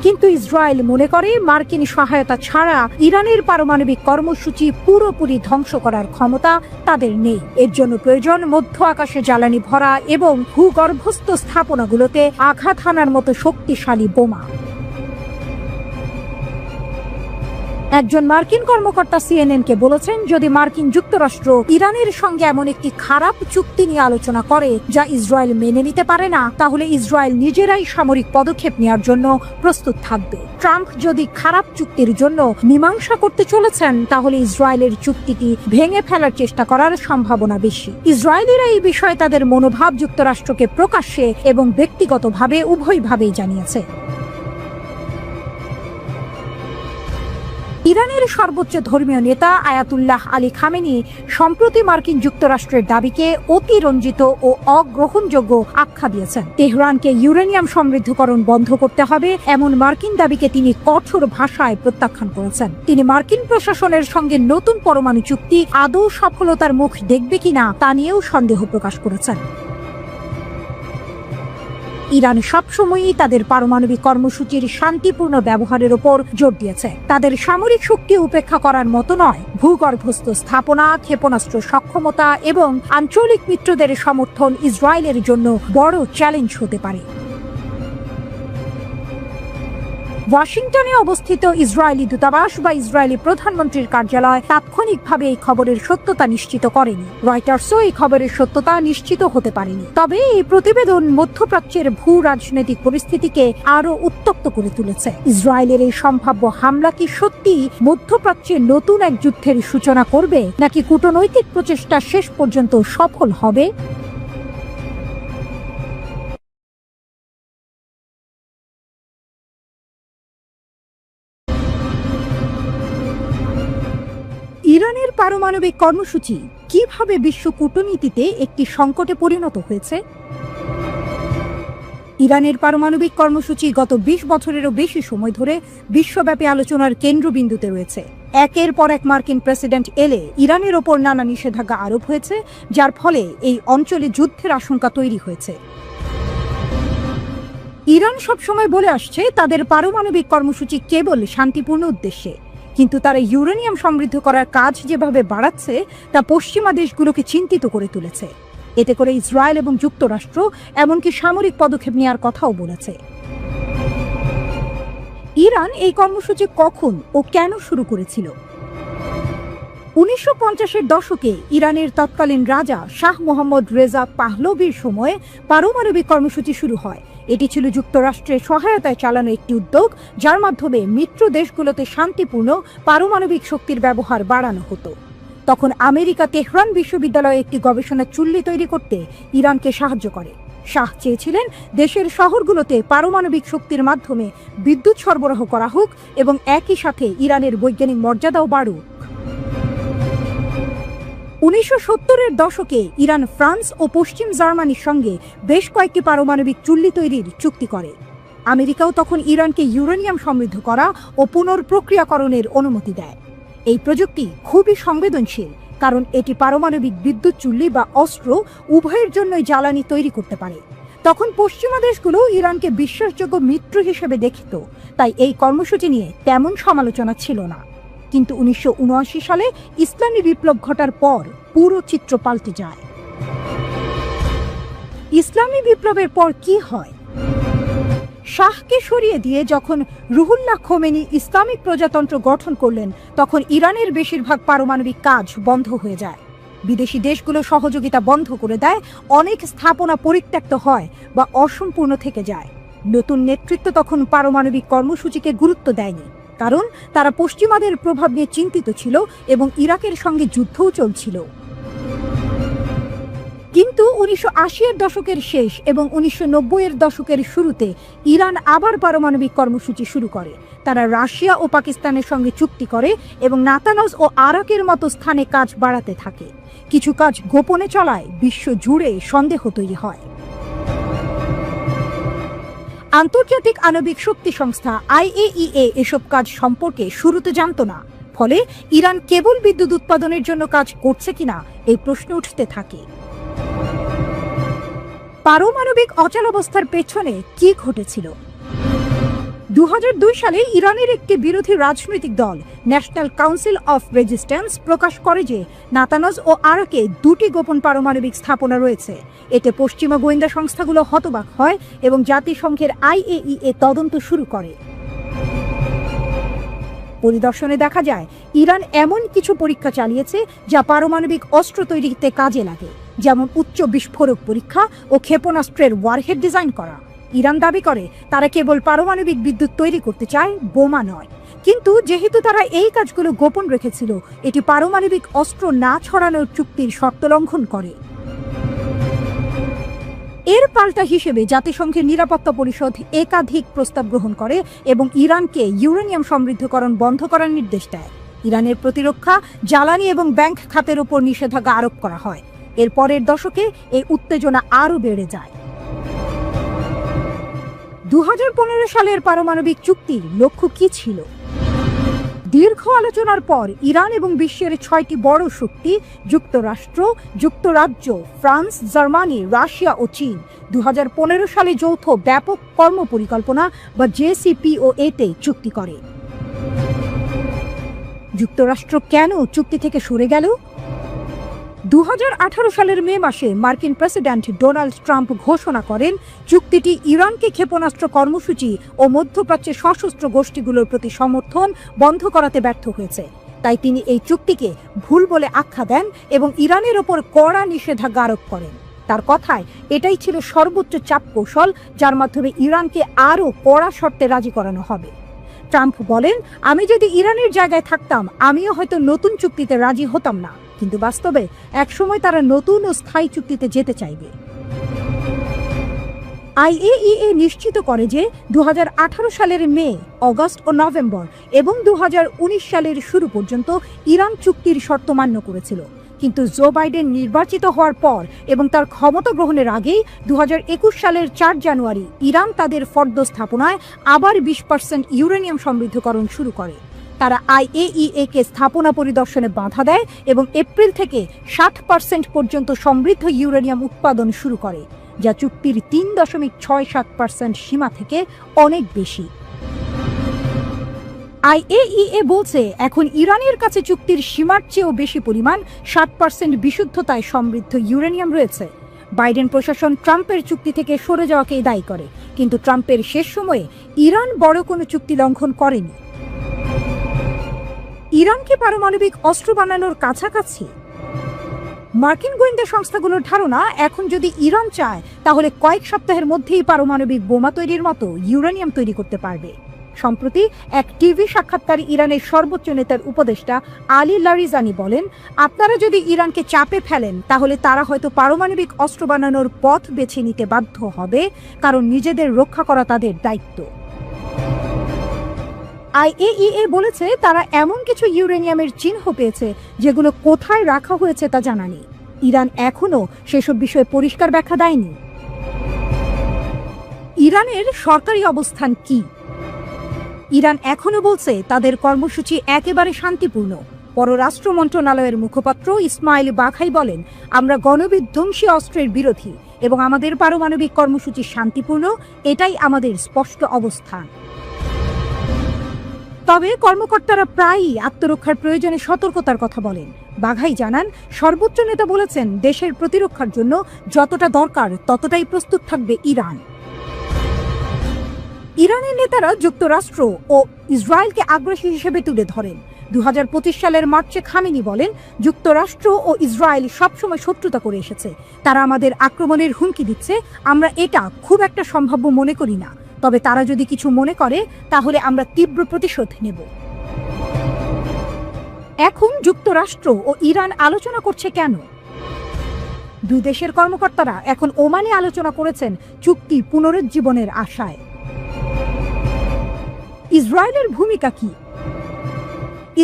কিন্তু ইসরায়েল মনে করে মার্কিন সহায়তা ছাড়া ইরানের পারমাণবিক কর্মসূচি পুরোপুরি ধ্বংস করার ক্ষমতা তাদের নেই। এর জন্য প্রয়োজন মধ্য আকাশে জ্বালানি ভরা এবং ভূগর্ভস্থ স্থাপনাগুলোতে আঘাত হানার মতো শক্তিশালী বোমা। একজন মার্কিন কর্মকর্তা সিএনএন-কে বলেছেন, যদি মার্কিন যুক্তরাষ্ট্র ইরানের সঙ্গে এমন একটি খারাপ চুক্তি নিয়ে আলোচনা করে যা ইসরায়েল মেনে নিতে পারে না, তাহলে ইসরায়েল নিজেরাই সামরিক পদক্ষেপ নেওয়ার জন্য প্রস্তুত থাকবে। ট্রাম্প যদি খারাপ চুক্তির জন্য মীমাংসা করতে চলেছেন, তাহলে ইসরায়েলের চুক্তিটি ভেঙে ফেলার চেষ্টা করার সম্ভাবনা বেশি। ইসরায়েলিরা এই বিষয়ে তাদের মনোভাব যুক্তরাষ্ট্রকে প্রকাশ্যে এবং ব্যক্তিগতভাবে উভয়ভাবেই জানিয়েছে। ইরানের সর্বোচ্চ ধর্মীয় নেতা আয়াতুল্লাহ আলী খামেনি সম্প্রতি মার্কিন যুক্তরাষ্ট্রের দাবিকে অতিরঞ্জিত ও অগ্রহণযোগ্য আখ্যা দিয়েছেন। তেহরানকে ইউরেনিয়াম সমৃদ্ধকরণ বন্ধ করতে হবে এমন মার্কিন দাবিকে তিনি কঠোর ভাষায় প্রত্যাখ্যান করেছেন। তিনি মার্কিন প্রশাসনের সঙ্গে নতুন পরমাণু চুক্তি আদৌ সফলতার মুখ দেখবে কিনা তা নিয়েও সন্দেহ প্রকাশ করেছেন। ইরান সবসময়ই তাদের পারমাণবিক কর্মসূচির শান্তিপূর্ণ ব্যবহারের উপর জোর দিয়েছে। তাদের সামরিক শক্তি উপেক্ষা করার মতো নয়। ভূগর্ভস্থ স্থাপনা, ক্ষেপণাস্ত্র সক্ষমতা এবং আঞ্চলিক মিত্রদের সমর্থন ইসরায়েলের জন্য বড় চ্যালেঞ্জ হতে পারে। ওয়াশিংটনে অবস্থিত ইসরায়েলি দূতাবাস বা ইসরায়েলি প্রধানমন্ত্রীর কার্যালয় তাৎক্ষণিকভাবে এই খবরের সত্যতা নিশ্চিত করেনি। রয়টার্সও এই খবরের সত্যতা নিশ্চিত হতে পারেনি। তবে এই প্রতিবেদন মধ্যপ্রাচ্যের ভূ রাজনৈতিক পরিস্থিতিকে আরো উত্তপ্ত করে তুলেছে। ইসরায়েলের এই সম্ভাব্য হামলা কি সত্যি মধ্যপ্রাচ্যে নতুন এক যুদ্ধের সূচনা করবে, নাকি কূটনৈতিক প্রচেষ্টা শেষ পর্যন্ত সফল হবে? ইরানের পারমাণবিক কর্মসূচি কিভাবে বিশ্ব কূটনীতিতে একটি সংকটে পরিণত হয়েছে? ইরানের পারমাণবিক কর্মসূচি গত 20 বছরেরও বেশি সময় ধরে বিশ্বব্যাপী আলোচনার কেন্দ্রবিন্দুতে রয়েছে। একের পর এক মার্কিন প্রেসিডেন্ট এলে ইরানের ওপর নানা নিষেধাজ্ঞা আরোপ হয়েছে, যার ফলে এই অঞ্চলে যুদ্ধের আশঙ্কা তৈরি হয়েছে। ইরান সবসময় বলে আসছে তাদের পারমাণবিক কর্মসূচি কেবল শান্তিপূর্ণ উদ্দেশ্যে, কিন্তু তারা ইউরেনিয়াম সমৃদ্ধ করার কাজ যেভাবে বাড়াচ্ছে তা পশ্চিমা দেশগুলোকে চিন্তিত করে তুলেছে। এতে করে ইসরায়েল এবং যুক্তরাষ্ট্র এমনকি সামরিক পদক্ষেপ নেওয়ার কথাও বলেছে। ইরান এই কর্মসূচি কখন ও কেন শুরু করেছিল? 1950-এর দশকে ইরানের তৎকালীন রাজা শাহ মোহাম্মদ রেজা পাহলভির সময়ে পারমাণবিক কর্মসূচি শুরু হয়। এটি ছিল যুক্তরাষ্ট্রের সহায়তায় চালানো একটি উদ্যোগ, যার মাধ্যমে মিত্র দেশগুলোতে শান্তিপূর্ণ পারমাণবিক শক্তির ব্যবহার বাড়ানো হতো। তখন আমেরিকা তেহরান বিশ্ববিদ্যালয়ে একটি গবেষণা চুল্লি তৈরি করতে ইরানকে সাহায্য করে। শাহ চেয়েছিলেন দেশের শহরগুলোতে পারমাণবিক শক্তির মাধ্যমে বিদ্যুৎ সরবরাহ করা হোক এবং একই সাথে ইরানের বৈজ্ঞানিক মর্যাদাও বাড়ুক। 1970-এর দশকে ইরান ফ্রান্স ও পশ্চিম জার্মানির সঙ্গে বেশ কয়েকটি পারমাণবিক চুল্লি তৈরির চুক্তি করে। আমেরিকাও তখন ইরানকে ইউরেনিয়াম সমৃদ্ধ করা ও পুনর্প্রক্রিয়াকরণের অনুমতি দেয়। এই প্রযুক্তি খুবই সংবেদনশীল, কারণ এটি পারমাণবিক বিদ্যুৎ চুল্লি বা অস্ত্র উভয়ের জন্যই জ্বালানি তৈরি করতে পারে। তখন পশ্চিমা দেশগুলো ইরানকে বিশ্বাসযোগ্য মিত্র হিসেবে দেখত, তাই এই কর্মসূচি নিয়ে তেমন সমালোচনা ছিল না। কিন্তু 1979 সালে ইসলামী বিপ্লব ঘটার পর পুরো চিত্র পাল্টে যায়। ইসলামী বিপ্লবের পর কি হয়? শাহকে সরিয়ে দিয়ে যখন রুহুল্লাহ খোমেনি ইসলামিক প্রজাতন্ত্র গঠন করলেন, তখন ইরানের বেশিরভাগ পারমাণবিক কাজ বন্ধ হয়ে যায়। বিদেশি দেশগুলো সহযোগিতা বন্ধ করে দেয়, অনেক স্থাপনা পরিত্যক্ত হয় বা অসম্পূর্ণ থেকে যায়। নতুন নেতৃত্ব তখন পারমাণবিক কর্মসূচিকে গুরুত্ব দেয়নি, কারণ তারা পশ্চিমাদের প্রভাব নিয়ে চিন্তিত ছিল এবং ইরাকের সঙ্গে যুদ্ধও চলছিল। কিন্তু 1980-এর দশকের শেষ এবং 1990-এর দশকের শুরুতে ইরান আবার পারমাণবিক কর্মসূচি শুরু করে। তারা রাশিয়া ও পাকিস্তানের সঙ্গে চুক্তি করে এবং নাতানজ ও আরাকের মতো স্থানে কাজ বাড়াতে থাকে। কিছু কাজ গোপনে চলায় বিশ্ব জুড়ে সন্দেহ তৈরি হয়। আন্তর্জাতিক আণবিক শক্তি সংস্থা IAEA এসব কাজ সম্পর্কে শুরুতে জানত না, ফলে ইরান কেবল বিদ্যুৎ উৎপাদনের জন্য কাজ করছে কিনা এই প্রশ্ন উঠতে থাকে। পারমাণবিক অচলাবস্থার পেছনে কি ঘটেছিল? 2002 সালে ইরানের একটি বিরোধী রাজনৈতিক দল ন্যাশনাল কাউন্সিল অফ রেজিস্ট্যান্স প্রকাশ করে যে নাতানজ ও আরাকে দুটি গোপন পারমাণবিক স্থাপনা রয়েছে। এতে পশ্চিমা গোয়েন্দা সংস্থাগুলো হতবাক হয় এবং জাতিসংঘের IAEA তদন্ত শুরু করে। পরিদর্শনে দেখা যায় ইরান এমন কিছু পরীক্ষা চালিয়েছে যা পারমাণবিক অস্ত্র তৈরিতে কাজে লাগে, যেমন উচ্চ বিস্ফোরক পরীক্ষা ও ক্ষেপণাস্ত্রের ওয়ারহেড ডিজাইন করা। ইরান দাবি করে তারা কেবল পারমাণবিক বিদ্যুৎ তৈরি করতে চায়, বোমা নয়। কিন্তু যেহেতু তারা এই কাজগুলো গোপন রেখেছিল, এটি পারমাণবিক অস্ত্র না ছড়ানোর চুক্তির শর্ত লঙ্ঘন করে। এর পাল্টা হিসেবে জাতিসংঘের নিরাপত্তা পরিষদ একাধিক প্রস্তাব গ্রহণ করে এবং ইরানকে ইউরেনিয়াম সমৃদ্ধকরণ বন্ধ করার নির্দেশ দেয়। ইরানের প্রতিরক্ষা, জ্বালানি এবং ব্যাংক খাতের উপর নিষেধাজ্ঞা আরোপ করা হয়। এর পরের দশকে এই উত্তেজনা আরও বেড়ে যায়। 2015 সালের পারমাণবিক চুক্তির লক্ষ্য কি ছিল? দীর্ঘ আলোচনার পর ইরান এবং বিশ্বের 6টি বড় শক্তি যুক্তরাষ্ট্র, যুক্তরাজ্য, ফ্রান্স, জার্মানি, রাশিয়া ও চীন 2015 সালে যৌথ ব্যাপক কর্মপরিকল্পনা বা JCPOA-তে চুক্তি করে। যুক্তরাষ্ট্র কেন চুক্তি থেকে সরে গেল? 2018 সালের মে মাসে মার্কিন প্রেসিডেন্ট ডোনাল্ড ট্রাম্প ঘোষণা করেন চুক্তিটি ইরানকে ক্ষেপণাস্ত্র কর্মসূচি ও মধ্যপ্রাচ্যের সশস্ত্র গোষ্ঠীগুলোর প্রতি সমর্থন বন্ধ করাতে ব্যর্থ হয়েছে। তাই তিনি এই চুক্তিকে ভুল বলে আখ্যা দেন এবং ইরানের ওপর কড়া নিষেধাজ্ঞা আরোপ করেন। তার কথায় এটাই ছিল সর্বোচ্চ চাপ কৌশল, যার মাধ্যমে ইরানকে আরও কড়া শর্তে রাজি করানো হবে। ট্রাম্প বলেন, আমি যদি ইরানের জায়গায় থাকতাম, আমিও হয়তো নতুন চুক্তিতে রাজি হতাম না, কিন্তু বাস্তবে একসময় তারা নতুন ও স্থায়ী চুক্তিতে যেতে চাইবে। IAEA নিশ্চিত করে যে 2018 সালের মে, অগস্ট ও নভেম্বর এবং 2019 সালের শুরু পর্যন্ত ইরান চুক্তির শর্ত মান্য করেছিল। কিন্তু জো বাইডেন নির্বাচিত হওয়ার পর এবং তার ক্ষমতা গ্রহণের আগেই 2021 সালের 4 জানুয়ারি ইরান তাদের ফর্দ স্থাপনায় আবার 20% ইউরেনিয়াম সমৃদ্ধকরণ শুরু করে। তারা IAEA-কে স্থাপনা পরিদর্শনে বাধা দেয় এবং এপ্রিল থেকে 60% পর্যন্ত সমৃদ্ধ ইউরেনিয়াম উৎপাদন শুরু করে, যা চুক্তির 3.67% সীমা থেকে অনেক বেশি। IAEA বলছে এখন ইরানের কাছে চুক্তির সীমার চেয়েও বেশি পরিমাণ 60% বিশুদ্ধতায় সমৃদ্ধ ইউরেনিয়াম রয়েছে। বাইডেন প্রশাসন ট্রাম্পের চুক্তি থেকে সরে যাওয়াকেই দায়ী করে, কিন্তু ট্রাম্পের শেষ সময়ে ইরান বড় কোনো চুক্তি লঙ্ঘন করেনি। ইরান কি পারমাণবিক অস্ত্র বানানোর কাছাকাছি? মার্কিন গোয়েন্দা সংস্থাগুলোর ধারণা, এখন যদি ইরান চায় তাহলে কয়েক সপ্তাহের মধ্যেই পারমাণবিক বোমা তৈরির মতো ইউরেনিয়াম তৈরি করতে পারবে। সম্প্রতি এক টিভি সাক্ষাৎকারে ইরানের সর্বোচ্চ নেতার উপদেষ্টা আলী লারিজানি বলেন, আপনারা যদি ইরানকে চাপে ফেলেন তাহলে তারা হয়তো পারমাণবিক অস্ত্র বানানোর পথ বেছে নিতে বাধ্য হবে, কারণ নিজেদের রক্ষা করা তাদের দায়িত্ব। IAEA বলেছে তারা এমন কিছু ইউরেনিয়ামের চিহ্ন পেয়েছে যেগুলো কোথায় রাখা হয়েছে তা জানা নেই। ইরান এখনও সেসব বিষয়ে পরিষ্কার ব্যাখ্যা দেয়নি। ইরানের সরকারি অবস্থান কি? ইরান এখনও বলছে তাদের কর্মসূচি একেবারে শান্তিপূর্ণ। পররাষ্ট্র মন্ত্রণালয়ের মুখপাত্র ইসমাইল বাঘাই বলেন, আমরা গণবিধ্বংসী অস্ত্রের বিরোধী এবং আমাদের পারমাণবিক কর্মসূচি শান্তিপূর্ণ, এটাই আমাদের স্পষ্ট অবস্থান। তবে কর্মকর্তারা প্রায়ই আত্মরক্ষার প্রয়োজনে সতর্কতার কথা বলেন। বাঘাই জানান, সর্বোচ্চ নেতা বলেছেন দেশের প্রতিরক্ষার জন্য যতটা দরকার ততটাই প্রস্তুত থাকবে ইরান। ইরানের নেতারা যুক্তরাষ্ট্র ও ইসরায়েলকে আগ্রাসী হিসেবে তুলে ধরেন। 2025 সালের মার্চে খামেনি বলেন, যুক্তরাষ্ট্র ও ইসরায়েল সবসময় শত্রুতা করে এসেছে, তারা আমাদের আক্রমণের হুমকি দিচ্ছে, আমরা এটা খুব একটা সম্ভাব্য মনে করি না, তবে তারা যদি কিছু মনে করে তাহলে আমরা তীব্র প্রতিশোধ নেব। এখন যুক্তরাষ্ট্র ও ইরান আলোচনা করছে কেন? দুই দেশের কর্মকর্তারা এখন ওমানে আলোচনা করেছেন চুক্তি পুনরুজ্জীবনের আশায়। ইসরায়েলের ভূমিকা কি?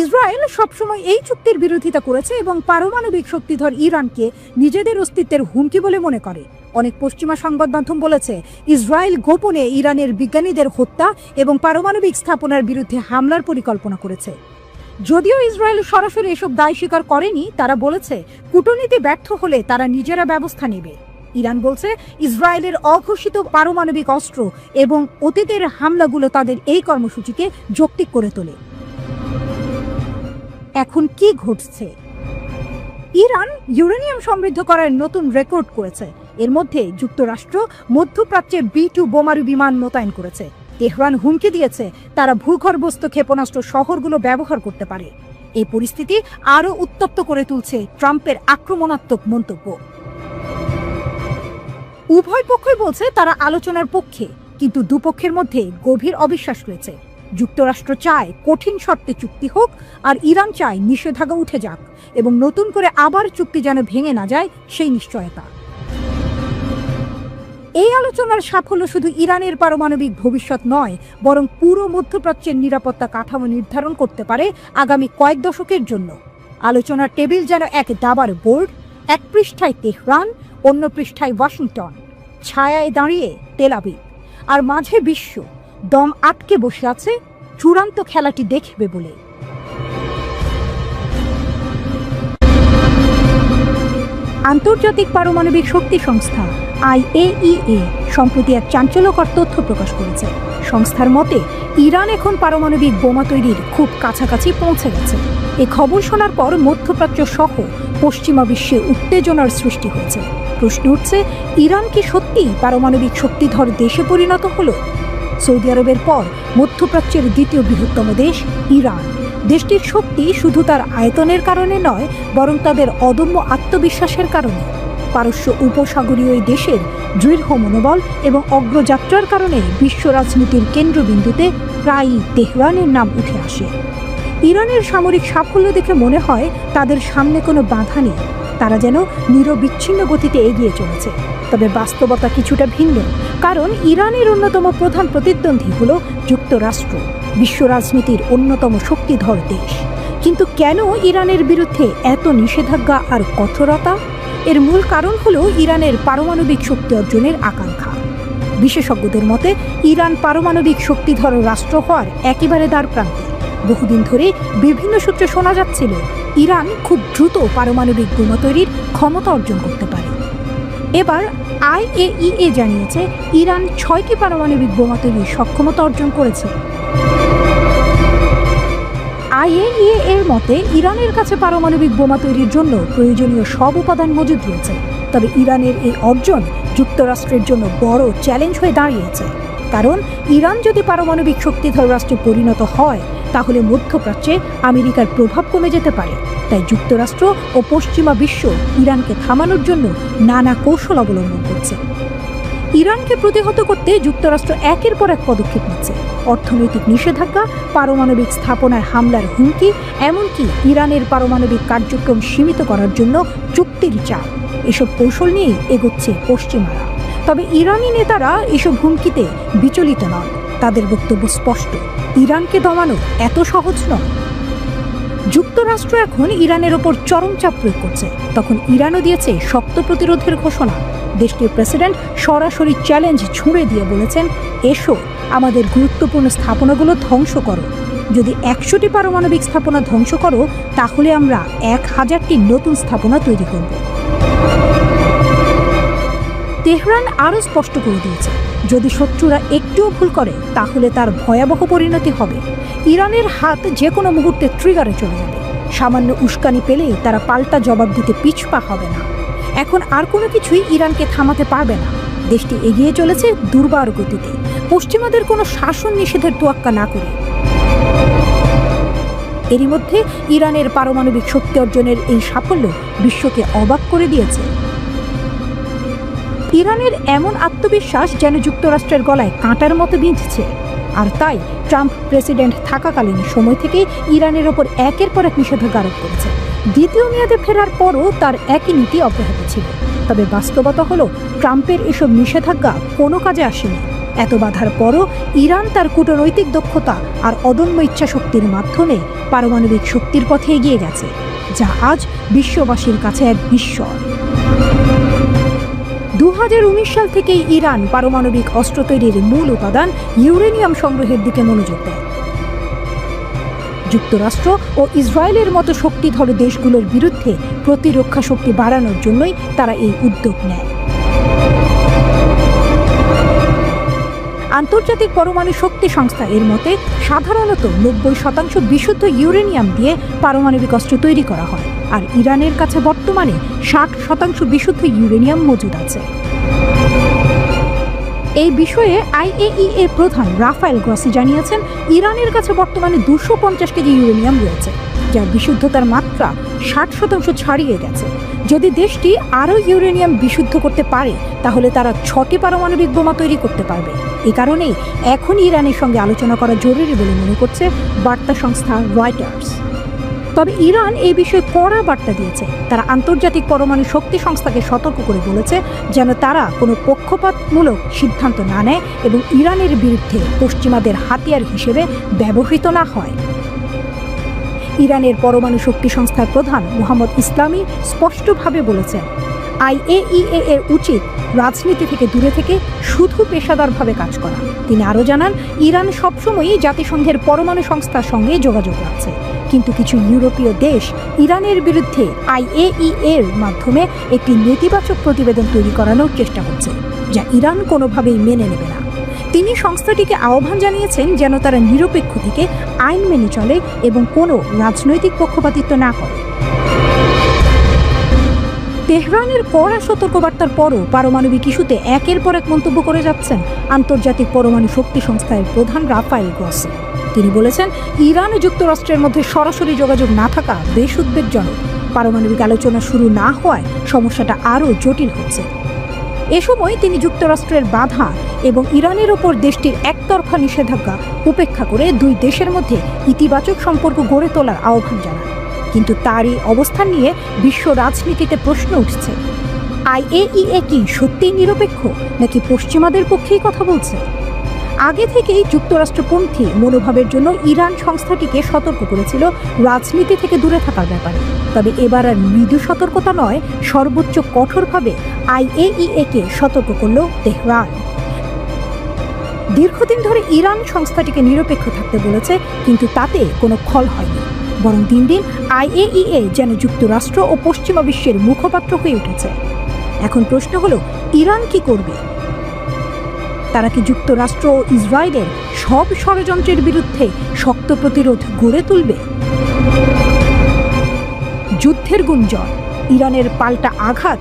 ইসরায়েল সবসময় এই চুক্তির বিরোধিতা করেছে এবং পারমাণবিক শক্তিধর ইরানকে নিজেদের অস্তিত্বের হুমকি বলে মনে করে। অনেক পশ্চিমা সংবাদ মাধ্যম বলেছে ইসরায়েল গোপনে ইরানের বিজ্ঞানীদের হত্যা এবং পারমাণবিক স্থাপনার বিরুদ্ধে হামলার পরিকল্পনা করেছে। যদিও ইসরায়েল সরাসরি এসব দায় স্বীকার করেনি, তারা বলেছে কূটনীতি ব্যর্থ হলে তারা নিজেরা ব্যবস্থা নেবে। ইরান বলছে ইসরায়েলের অঘোষিত পারমাণবিক অস্ত্র এবং অতীতের হামলাগুলো তাদের এই কর্মসূচিকে যৌক্তিক করে তোলে। এখন কি ঘটছে? ইরান ইউরেনিয়াম সমৃদ্ধ করার নতুন রেকর্ড করেছে। এর মধ্যে যুক্তরাষ্ট্র মধ্যপ্রাচ্যে B-2 বোমারু বিমান মোতায়েন করেছে। তেহরান হুমকি দিয়েছে তারা ভূগর্ভস্থ ক্ষেপণাস্ত্র শহরগুলো ব্যবহার করতে পারে। এই পরিস্থিতি আরও উত্তপ্ত করে তুলছে ট্রাম্পের আক্রমণাত্মক মন্তব্য। উভয় পক্ষই বলছে তারা আলোচনার পক্ষে, কিন্তু দুপক্ষের মধ্যে গভীর অবিশ্বাস রয়েছে। যুক্তরাষ্ট্র চায় কঠিন শর্তে চুক্তি হোক, আর ইরান চায় নিষেধাজ্ঞা উঠে যাক এবং নতুন করে আবার চুক্তি যেন ভেঙে না যায় সেই নিশ্চয়তা। এই আলোচনার সাফল্য শুধু ইরানের পারমাণবিক ভবিষ্যৎ নয়, বরং পুরো মধ্যপ্রাচ্যের নিরাপত্তা কাঠামো নির্ধারণ করতে পারে আগামী কয়েক দশকের জন্য। আলোচনার টেবিল যেন এক দাবার বোর্ড, এক পৃষ্ঠায় তেহরান, অন্য পৃষ্ঠায় ওয়াশিংটন, ছায়ায় দাঁড়িয়ে তেল আবিব, আর মাঝে বিশ্ব দম আটকে বসে আছে চূড়ান্ত খেলাটি দেখবে বলে। আন্তর্জাতিক পারমাণবিক শক্তি সংস্থা IAEA সম্প্রতি এক চাঞ্চল্যকর তথ্য প্রকাশ করেছে। সংস্থার মতে ইরান এখন পারমাণবিক বোমা তৈরির খুব কাছাকাছি পৌঁছে গেছে। এই খবর শোনার পর মধ্যপ্রাচ্য সহ পশ্চিমা বিশ্বে উত্তেজনার সৃষ্টি হয়েছে। প্রশ্ন উঠছে, ইরান কি সত্যিই পারমাণবিক শক্তিধর দেশে পরিণত হলো? সৌদি আরবের পর মধ্যপ্রাচ্যের দ্বিতীয় বৃহত্তম দেশ ইরান। দেশটির শক্তি শুধু তার আয়তনের কারণে নয়, বরং তাদের অদম্য আত্মবিশ্বাসের কারণে। পারস্য উপসাগরীয় এই দেশের দৃঢ় মনোবল এবং অগ্রযাত্রার কারণে বিশ্ব রাজনীতির কেন্দ্রবিন্দুতে প্রায়ই তেহরানের নাম উঠে আসে। ইরানের সামরিক সাফল্য দেখে মনে হয় তাদের সামনে কোনো বাধা নেই, তারা যেন নিরবিচ্ছিন্ন গতিতে এগিয়ে চলেছে। তবে বাস্তবতা কিছুটা ভিন্ন, কারণ ইরানের অন্যতম প্রধান প্রতিদ্বন্দ্বী হল যুক্তরাষ্ট্র, বিশ্ব রাজনীতির অন্যতম শক্তিধর দেশ। কিন্তু কেন ইরানের বিরুদ্ধে এত নিষেধাজ্ঞা আর কঠোরতা? এর মূল কারণ হল ইরানের পারমাণবিক শক্তি অর্জনের আকাঙ্ক্ষা। বিশেষজ্ঞদের মতে ইরান পারমাণবিক শক্তিধর রাষ্ট্র হওয়ার একেবারে দ্বারপ্রান্তে। বহুদিন ধরে বিভিন্ন সূত্রে শোনা যাচ্ছিল ইরান খুব দ্রুত পারমাণবিক বোমা তৈরির ক্ষমতা অর্জন করতে পারে। এবার IAEA জানিয়েছে ইরান 6টি পারমাণবিক বোমা তৈরির সক্ষমতা অর্জন করেছে। IAEA এর মতে ইরানের কাছে পারমাণবিক বোমা তৈরির জন্য প্রয়োজনীয় সব উপাদান মজুদ রয়েছে। তবে ইরানের এই অর্জন যুক্তরাষ্ট্রের জন্য বড় চ্যালেঞ্জ হয়ে দাঁড়িয়েছে, কারণ ইরান যদি পারমাণবিক শক্তিধর রাষ্ট্রে পরিণত হয় তাহলে মধ্যপ্রাচ্যে আমেরিকার প্রভাব কমে যেতে পারে। তাই যুক্তরাষ্ট্র ও পশ্চিমা বিশ্ব ইরানকে থামানোর জন্য নানা কৌশল অবলম্বন করছে। ইরানকে প্রতিহত করতে যুক্তরাষ্ট্র একের পর এক পদক্ষেপ নিচ্ছে। অর্থনৈতিক নিষেধাজ্ঞা, পারমাণবিক স্থাপনায় হামলার হুমকি, এমনকি ইরানের পারমাণবিক কার্যক্রম সীমিত করার জন্য চুক্তির চাপ, এসব কৌশল নিয়েই এগোচ্ছে পশ্চিমারা। তবে ইরানি নেতারা এসব হুমকিতে বিচলিত নন। তাদের বক্তব্য স্পষ্ট, ইরানকে দমানো এত সহজ নয়। যুক্তরাষ্ট্র এখন ইরানের ওপর চরম চাপ প্রয়োগ করছে, তখন ইরানও দিয়েছে শক্ত প্রতিরোধের ঘোষণা। দেশটির প্রেসিডেন্ট সরাসরি চ্যালেঞ্জ ছুঁড়ে দিয়ে বলেছেন, এসো আমাদের গুরুত্বপূর্ণ স্থাপনাগুলো ধ্বংস করো। যদি 100টি পারমাণবিক স্থাপনা ধ্বংস করো, তাহলে আমরা 1000টি নতুন স্থাপনা তৈরি করব। তেহরান আরও স্পষ্ট করে দিয়েছে, যদি শত্রুরা একটুও ভুল করে তাহলে তার ভয়াবহ পরিণতি হবে। ইরানের হাত যে কোনো মুহূর্তে ট্রিগারে চলে যাবে। সামান্য উস্কানি পেলেই তারা পাল্টা জবাব দিতে পিছপা হবে না। এখন আর কোনো কিছুই ইরানকে থামাতে পারবে না। দেশটি এগিয়ে চলেছে দুর্বার গতিতে, পশ্চিমাদের কোনো শাসন নিষেধের তোয়াক্কা না করে। এরই মধ্যে ইরানের পারমাণবিক শক্তি অর্জনের এই সাফল্য বিশ্বকে অবাক করে দিয়েছে। ইরানের এমন আত্মবিশ্বাস যেন যুক্তরাষ্ট্রের গলায় কাঁটার মতো বিঁধছে। আর তাই ট্রাম্প প্রেসিডেন্ট থাকাকালীন সময় থেকে ইরানের ওপর একের পর এক নিষেধাজ্ঞা আরোপ করেছে। দ্বিতীয় মেয়াদে ফেরার পরও তার একই নীতি অব্যাহত ছিল। তবে বাস্তবতা হলো, ট্রাম্পের এসব নিষেধাজ্ঞা কোনো কাজে আসেনি। এত বাধার পরও ইরান তার কূটনৈতিক দক্ষতা আর অদম্য ইচ্ছাশক্তির মাধ্যমে পারমাণবিক শক্তির পথে এগিয়ে গেছে, যা আজ বিশ্ববাসীর কাছে এক বিস্ময়। 2019 সাল থেকেই ইরান পারমাণবিক অস্ত্র তৈরির মূল উপাদান ইউরেনিয়াম সংগ্রহের দিকে মনোযোগ দেয়। যুক্তরাষ্ট্র ও ইসরায়েলের মতো শক্তিধর দেশগুলোর বিরুদ্ধে প্রতিরক্ষা শক্তি বাড়ানোর জন্যই তারা এই উদ্যোগ নেয়। আন্তর্জাতিক পরমাণু শক্তি সংস্থা এর মতে সাধারণত 90% বিশুদ্ধ ইউরেনিয়াম দিয়ে পারমাণবিক অস্ত্র তৈরি করা হয়, আর ইরানের কাছে বর্তমানে 60% বিশুদ্ধ ইউরেনিয়াম মজুদ আছে। এই বিষয়ে IAEA প্রধান রাফায়েল গ্রসি জানিয়েছেন, ইরানের কাছে বর্তমানে 250 কেজি ইউরেনিয়াম রয়েছে, যার বিশুদ্ধতার মাত্রা 60% ছাড়িয়ে গেছে। যদি দেশটি আরও ইউরেনিয়াম বিশুদ্ধ করতে পারে, তাহলে তারা 6টি পারমাণবিক বোমা তৈরি করতে পারবে। এ কারণেই এখন ইরানের সঙ্গে আলোচনা করা জরুরি বলে মনে করছে বার্তা সংস্থা রয়টার্স। তবে ইরান এই বিষয়ে কড়া বার্তা দিয়েছে। তারা আন্তর্জাতিক পরমাণু শক্তি সংস্থাকে সতর্ক করে বলেছে যেন তারা কোনো পক্ষপাতমূলক সিদ্ধান্ত না নেয় এবং ইরানের বিরুদ্ধে পশ্চিমাদের হাতিয়ার হিসেবে ব্যবহৃত না হয়। ইরানের পরমাণু শক্তি সংস্থার প্রধান মোহাম্মদ ইসলামি স্পষ্টভাবে বলেছেন, IAEA এর উচিত রাজনীতি থেকে দূরে থেকে শুধু পেশাদারভাবে কাজ করা। তিনি আরও জানান, ইরান সবসময়ই জাতিসংঘের পরমাণু সংস্থার সঙ্গে যোগাযোগ রাখছে, কিন্তু কিছু ইউরোপীয় দেশ ইরানের বিরুদ্ধে IAEA এর মাধ্যমে একটি নেতিবাচক প্রতিবেদন তৈরি করানোর চেষ্টা করছে, যা ইরান কোনোভাবেই মেনে নেবে না। তিনি সংস্থাটিকে আহ্বান জানিয়েছেন যেন তারা নিরপেক্ষ থেকে আইন মেনে চলে এবং কোনো রাজনৈতিক পক্ষপাতিত্ব না করে। তেহরানের কড়া সতর্কবার্তার পরও পারমাণবিক ইস্যুতে একের পর এক মন্তব্য করে যাচ্ছেন আন্তর্জাতিক পরমাণু শক্তি সংস্থার প্রধান রাফায়েল গ্রসি। তিনি বলেছেন, ইরান ও যুক্তরাষ্ট্রের মধ্যে সরাসরি যোগাযোগ না থাকা বেশ উদ্বেগজনক। পারমাণবিক আলোচনা শুরু না হওয়ায় সমস্যাটা আরও জটিল হচ্ছে। এ সময় তিনি যুক্তরাষ্ট্রের বাধা এবং ইরানের ওপর দেশটির একতরফা নিষেধাজ্ঞা উপেক্ষা করে দুই দেশের মধ্যে ইতিবাচক সম্পর্ক গড়ে তোলার আহ্বান জানান। কিন্তু তারই অবস্থান নিয়ে বিশ্ব রাজনীতিতে প্রশ্ন উঠছে, IAEA কি সত্যিই নিরপেক্ষ নাকি পশ্চিমাদের পক্ষেই কথা বলছে? আগে থেকেই যুক্তরাষ্ট্রপন্থী মনোভাবের জন্য ইরান সংস্থাটিকে সতর্ক করেছিল রাজনীতি থেকে দূরে থাকার ব্যাপারে। তবে এবার আর মৃদু সতর্কতা নয়, সর্বোচ্চ কঠোরভাবে IAEA-কে সতর্ক করল তেহরান। দীর্ঘদিন ধরে ইরান সংস্থাটিকে নিরপেক্ষ থাকতে বলেছে, কিন্তু তাতে কোনো ফল হয়নি। বরং দিন দিন IAEA যেন যুক্তরাষ্ট্র ও পশ্চিমা বিশ্বের মুখপাত্র হয়ে উঠেছে। এখন প্রশ্ন হলো, ইরান কি করবে? তারা কি যুক্তরাষ্ট্র ও ইসরায়েলের সব ষড়যন্ত্রের বিরুদ্ধে শক্ত প্রতিরোধ গড়ে তুলবে? যুদ্ধের গুঞ্জন, ইরানের পাল্টা আঘাত,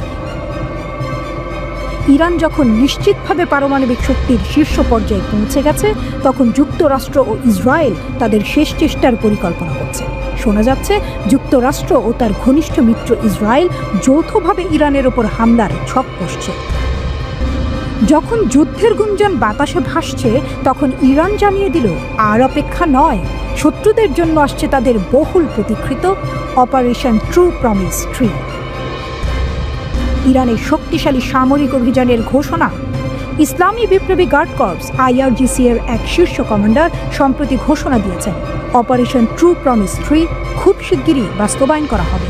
ইরান যখন নিশ্চিতভাবে পারমাণবিক শক্তির শীর্ষ পর্যায়ে পৌঁছে গেছে, তখন যুক্তরাষ্ট্র ও ইসরায়েল তাদের শেষ চেষ্টার পরিকল্পনা করছে। শোনা যাচ্ছে যুক্তরাষ্ট্র ও তার ঘনিষ্ঠ মিত্র ইসরায়েল যৌথভাবে ইরানের ওপর হামলার ছক কষছে। যখন যুদ্ধের গুঞ্জন বাতাসে ভাসছে, তখন ইরান জানিয়ে দিল আর অপেক্ষা নয়, শত্রুদের জন্য আসছে তাদের বহুল প্রতীক্ষিত অপারেশন ট্রু প্রমিস 3। ইরানের শক্তিশালী সামরিক অভিযানের ঘোষণা। ইসলামী বিপ্লবী গার্ড কর্পস IRGC এর এক শীর্ষ কমান্ডার সম্প্রতি ঘোষণা দিয়েছেন, অপারেশন ট্রু প্রমিস 3 খুব শিগগিরই বাস্তবায়ন করা হবে।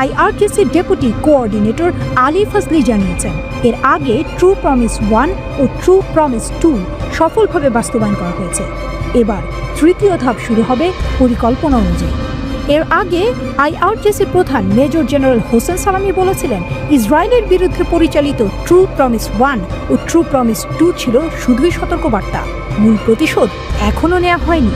IRGC ডেপুটি কোঅর্ডিনেটর আলী ফজলি জানিয়েছেন, এর আগে ট্রু প্রমিস 1 ও ট্রু প্রমিস 2 সফলভাবে বাস্তবায়ন করা হয়েছে। এবার তৃতীয় ধাপ শুরু হবে পরিকল্পনা অনুযায়ী। এর আগে IRGC প্রধান মেজর জেনারেল হোসেন সালামি বলেছিলেন, ইসরায়েলের বিরুদ্ধে পরিচালিত ট্রু প্রমিস 1 ও ট্রু প্রমিস 2 ছিল শুধুই সতর্কবার্তা, মূল প্রতিশোধ এখনও নেওয়া হয়নি।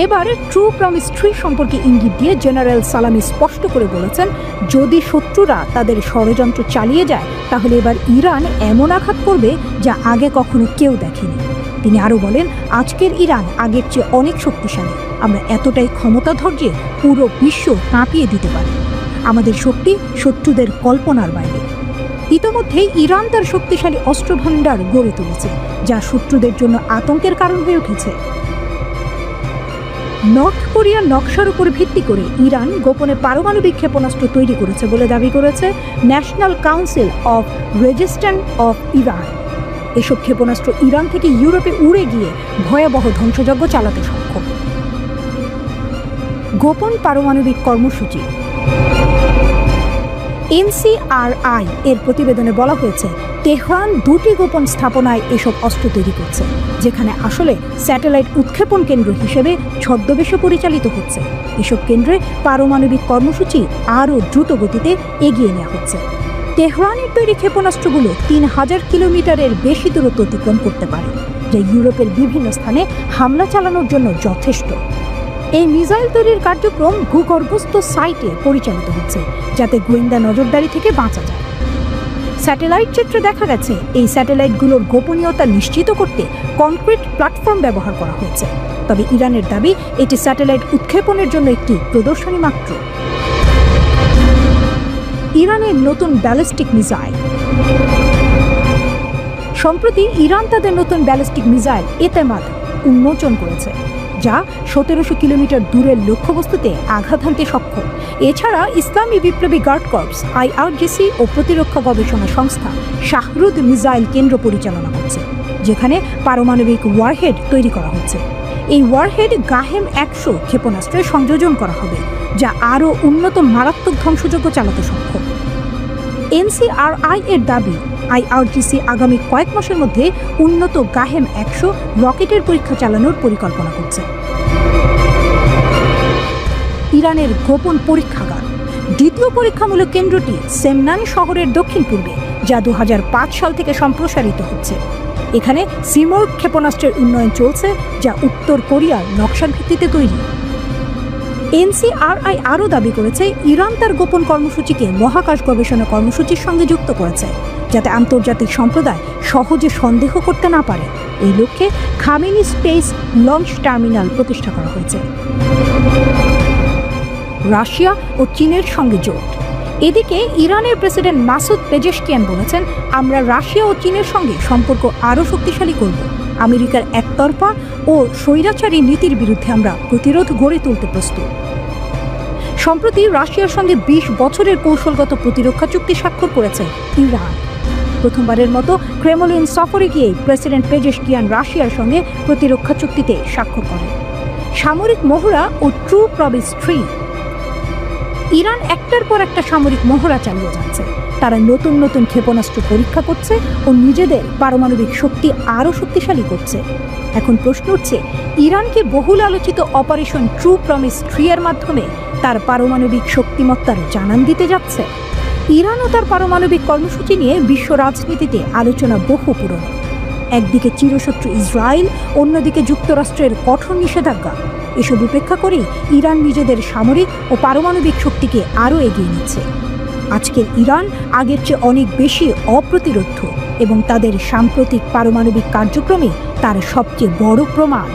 এবার ট্রু প্রমিস 3 সম্পর্কে ইঙ্গিত দিয়ে জেনারেল সালামি স্পষ্ট করে বলেছেন, যদি শত্রুরা তাদের ষড়যন্ত্র চালিয়ে যায়, তাহলে এবার ইরান এমন আঘাত করবে যা আগে কখনো কেউ দেখেনি। তিনি আরও বলেন, আজকের ইরান আগের চেয়ে অনেক শক্তিশালী। আমরা এতটাই ক্ষমতাধর যে পুরো বিশ্ব কাঁপিয়ে দিতে পারি। আমাদের শক্তি শত্রুদের কল্পনার বাইরে। ইতোমধ্যেই ইরান তার শক্তিশালী অস্ত্রভাণ্ডার গড়ে তুলেছে, যা শত্রুদের জন্য আতঙ্কের কারণ হয়ে উঠেছে। নর্থ কোরিয়ার নকশার উপর ভিত্তি করে ইরান গোপনে পারমাণবিক ক্ষেপণাস্ত্র তৈরি করেছে বলে দাবি করেছে national council of resistance of Iran. এসব ক্ষেপণাস্ত্র ইরান থেকে ইউরোপে উড়ে গিয়ে ভয়াবহ ধ্বংসযজ্ঞ চালাতে সক্ষম। গোপন পারমাণবিক কর্মসূচি। NCRI এর প্রতিবেদনে বলা হয়েছে, তেহরান 2টি গোপন স্থাপনায় এসব অস্ত্র তৈরি করছে, যেখানে আসলে স্যাটেলাইট উৎক্ষেপণ কেন্দ্র হিসেবে ছদ্মবেশে পরিচালিত হচ্ছে। এসব কেন্দ্রে পারমাণবিক কর্মসূচি আরও দ্রুত গতিতে এগিয়ে নেওয়া হচ্ছে। তেহরানের তৈরি ক্ষেপণাস্ত্রগুলো 3000 কিলোমিটারের বেশি দূরত্ব অতিক্রম করতে পারে, যা ইউরোপের বিভিন্ন স্থানে হামলা চালানোর জন্য যথেষ্ট। এই মিসাইল তৈরির কার্যক্রম ভূগর্ভস্থ সাইটে পরিচালিত হচ্ছে, যাতে গোয়েন্দা নজরদারি থেকে বাঁচা যায়। স্যাটেলাইট চিত্রে দেখা গেছে, এই স্যাটেলাইটগুলোর গোপনীয়তা নিশ্চিত করতে কনক্রিট প্ল্যাটফর্ম ব্যবহার করা হয়েছে। তবে ইরানের দাবি, এটি স্যাটেলাইট উৎক্ষেপণের জন্য একটি প্রদর্শনী মাত্র। ইরানের নতুন ব্যালিস্টিক মিসাইল। সম্প্রতি ইরান তাদের নতুন ব্যালিস্টিক মিসাইল এতেমাদ উন্মোচন করেছে, যা 1700 কিলোমিটার দূরের লক্ষ্যবস্তুতে আঘাত হানতে সক্ষম। এছাড়া ইসলামী বিপ্লবী গার্ড কর্পস IRGC ও প্রতিরক্ষা গবেষণা সংস্থা শাহরুদ মিসাইল কেন্দ্র পরিচালনা করছে, যেখানে পারমাণবিক ওয়ারহেড তৈরি করা হচ্ছে। এই ওয়ারহেড গাহেম 100 ক্ষেপণাস্ত্রে সংযোজন করা হবে, যা আরও উন্নত মারাত্মক ধ্বংসযজ্ঞ চালাতে সক্ষম। NCRI এর দাবি, IRGC আগামী কয়েক মাসের মধ্যে উন্নত গাহেম 100 রকেটের পরীক্ষা চালানোর পরিকল্পনা করছে। ইরানের গোপন পরীক্ষাগার। দ্বিতীয় পরীক্ষামূলক কেন্দ্রটি সেমনান শহরের দক্ষিণ পূর্বে, যা 2005 সাল থেকে সম্প্রসারিত হচ্ছে। এখানে সিমোর্গ ক্ষেপণাস্ত্রের উন্নয়ন চলছে, যা উত্তর কোরিয়ার নকশার ভিত্তিতে তৈরি। NCRI আরও দাবি করেছে, ইরান তার গোপন কর্মসূচিকে মহাকাশ গবেষণা কর্মসূচির সঙ্গে যুক্ত করেছে, যাতে আন্তর্জাতিক সম্প্রদায় সহজে সন্দেহ করতে না পারে। এই লক্ষ্যে খামেনি স্পেস লঞ্চ টার্মিনাল প্রতিষ্ঠা করা হয়েছে। রাশিয়া ও চীনের সঙ্গে জোট। এদিকে ইরানের প্রেসিডেন্ট মাসুদ পেজেশকিয়ান বলেছেন, আমরা রাশিয়া ও চীনের সঙ্গে সম্পর্ক আরও শক্তিশালী করব। আমেরিকার একতরফা ও স্বৈরাচারী নীতির বিরুদ্ধে আমরা প্রতিরোধ গড়ে তুলতে প্রস্তুত। সম্প্রতি রাশিয়ার সঙ্গে 20 বছরের কৌশলগত প্রতিরক্ষা চুক্তি স্বাক্ষর করেছে ইরান। প্রথমবারের মতো ক্রেমলিন সফরে গিয়ে প্রেসিডেন্ট পেজেশকিয়ান রাশিয়ার সঙ্গে প্রতিরক্ষা চুক্তিতে স্বাক্ষর করেন। সামরিক মহড়া ও ট্রু প্রমিস 3। ইরান একটার পর একটা সামরিক মহড়া চালিয়ে যাচ্ছে। তারা নতুন নতুন ক্ষেপণাস্ত্র পরীক্ষা করছে ও নিজেদের পারমাণবিক শক্তি আরও শক্তিশালী করছে। এখন প্রশ্ন উঠছে, ইরান কি বহুল আলোচিত অপারেশন ট্রু প্রমিস 3 এর মাধ্যমে তার পারমাণবিক শক্তিমত্তার জানান দিতে যাচ্ছে? ইরান ও তার পারমাণবিক কর্মসূচি নিয়ে বিশ্ব রাজনীতিতে আলোচনা বহু পুরনো। একদিকে চিরশত্রু ইসরায়েল, অন্যদিকে যুক্তরাষ্ট্রের কঠোর নিষেধাজ্ঞা। এসব উপেক্ষা করেই ইরান নিজেদের সামরিক ও পারমাণবিক শক্তিকে আরও এগিয়ে নিচ্ছে। আজকের ইরান আগের চেয়ে অনেক বেশি অপ্রতিরোধ্য এবং তাদের সাম্প্রতিক পারমাণবিক কার্যক্রমে তার সবচেয়ে বড় প্রমাণ।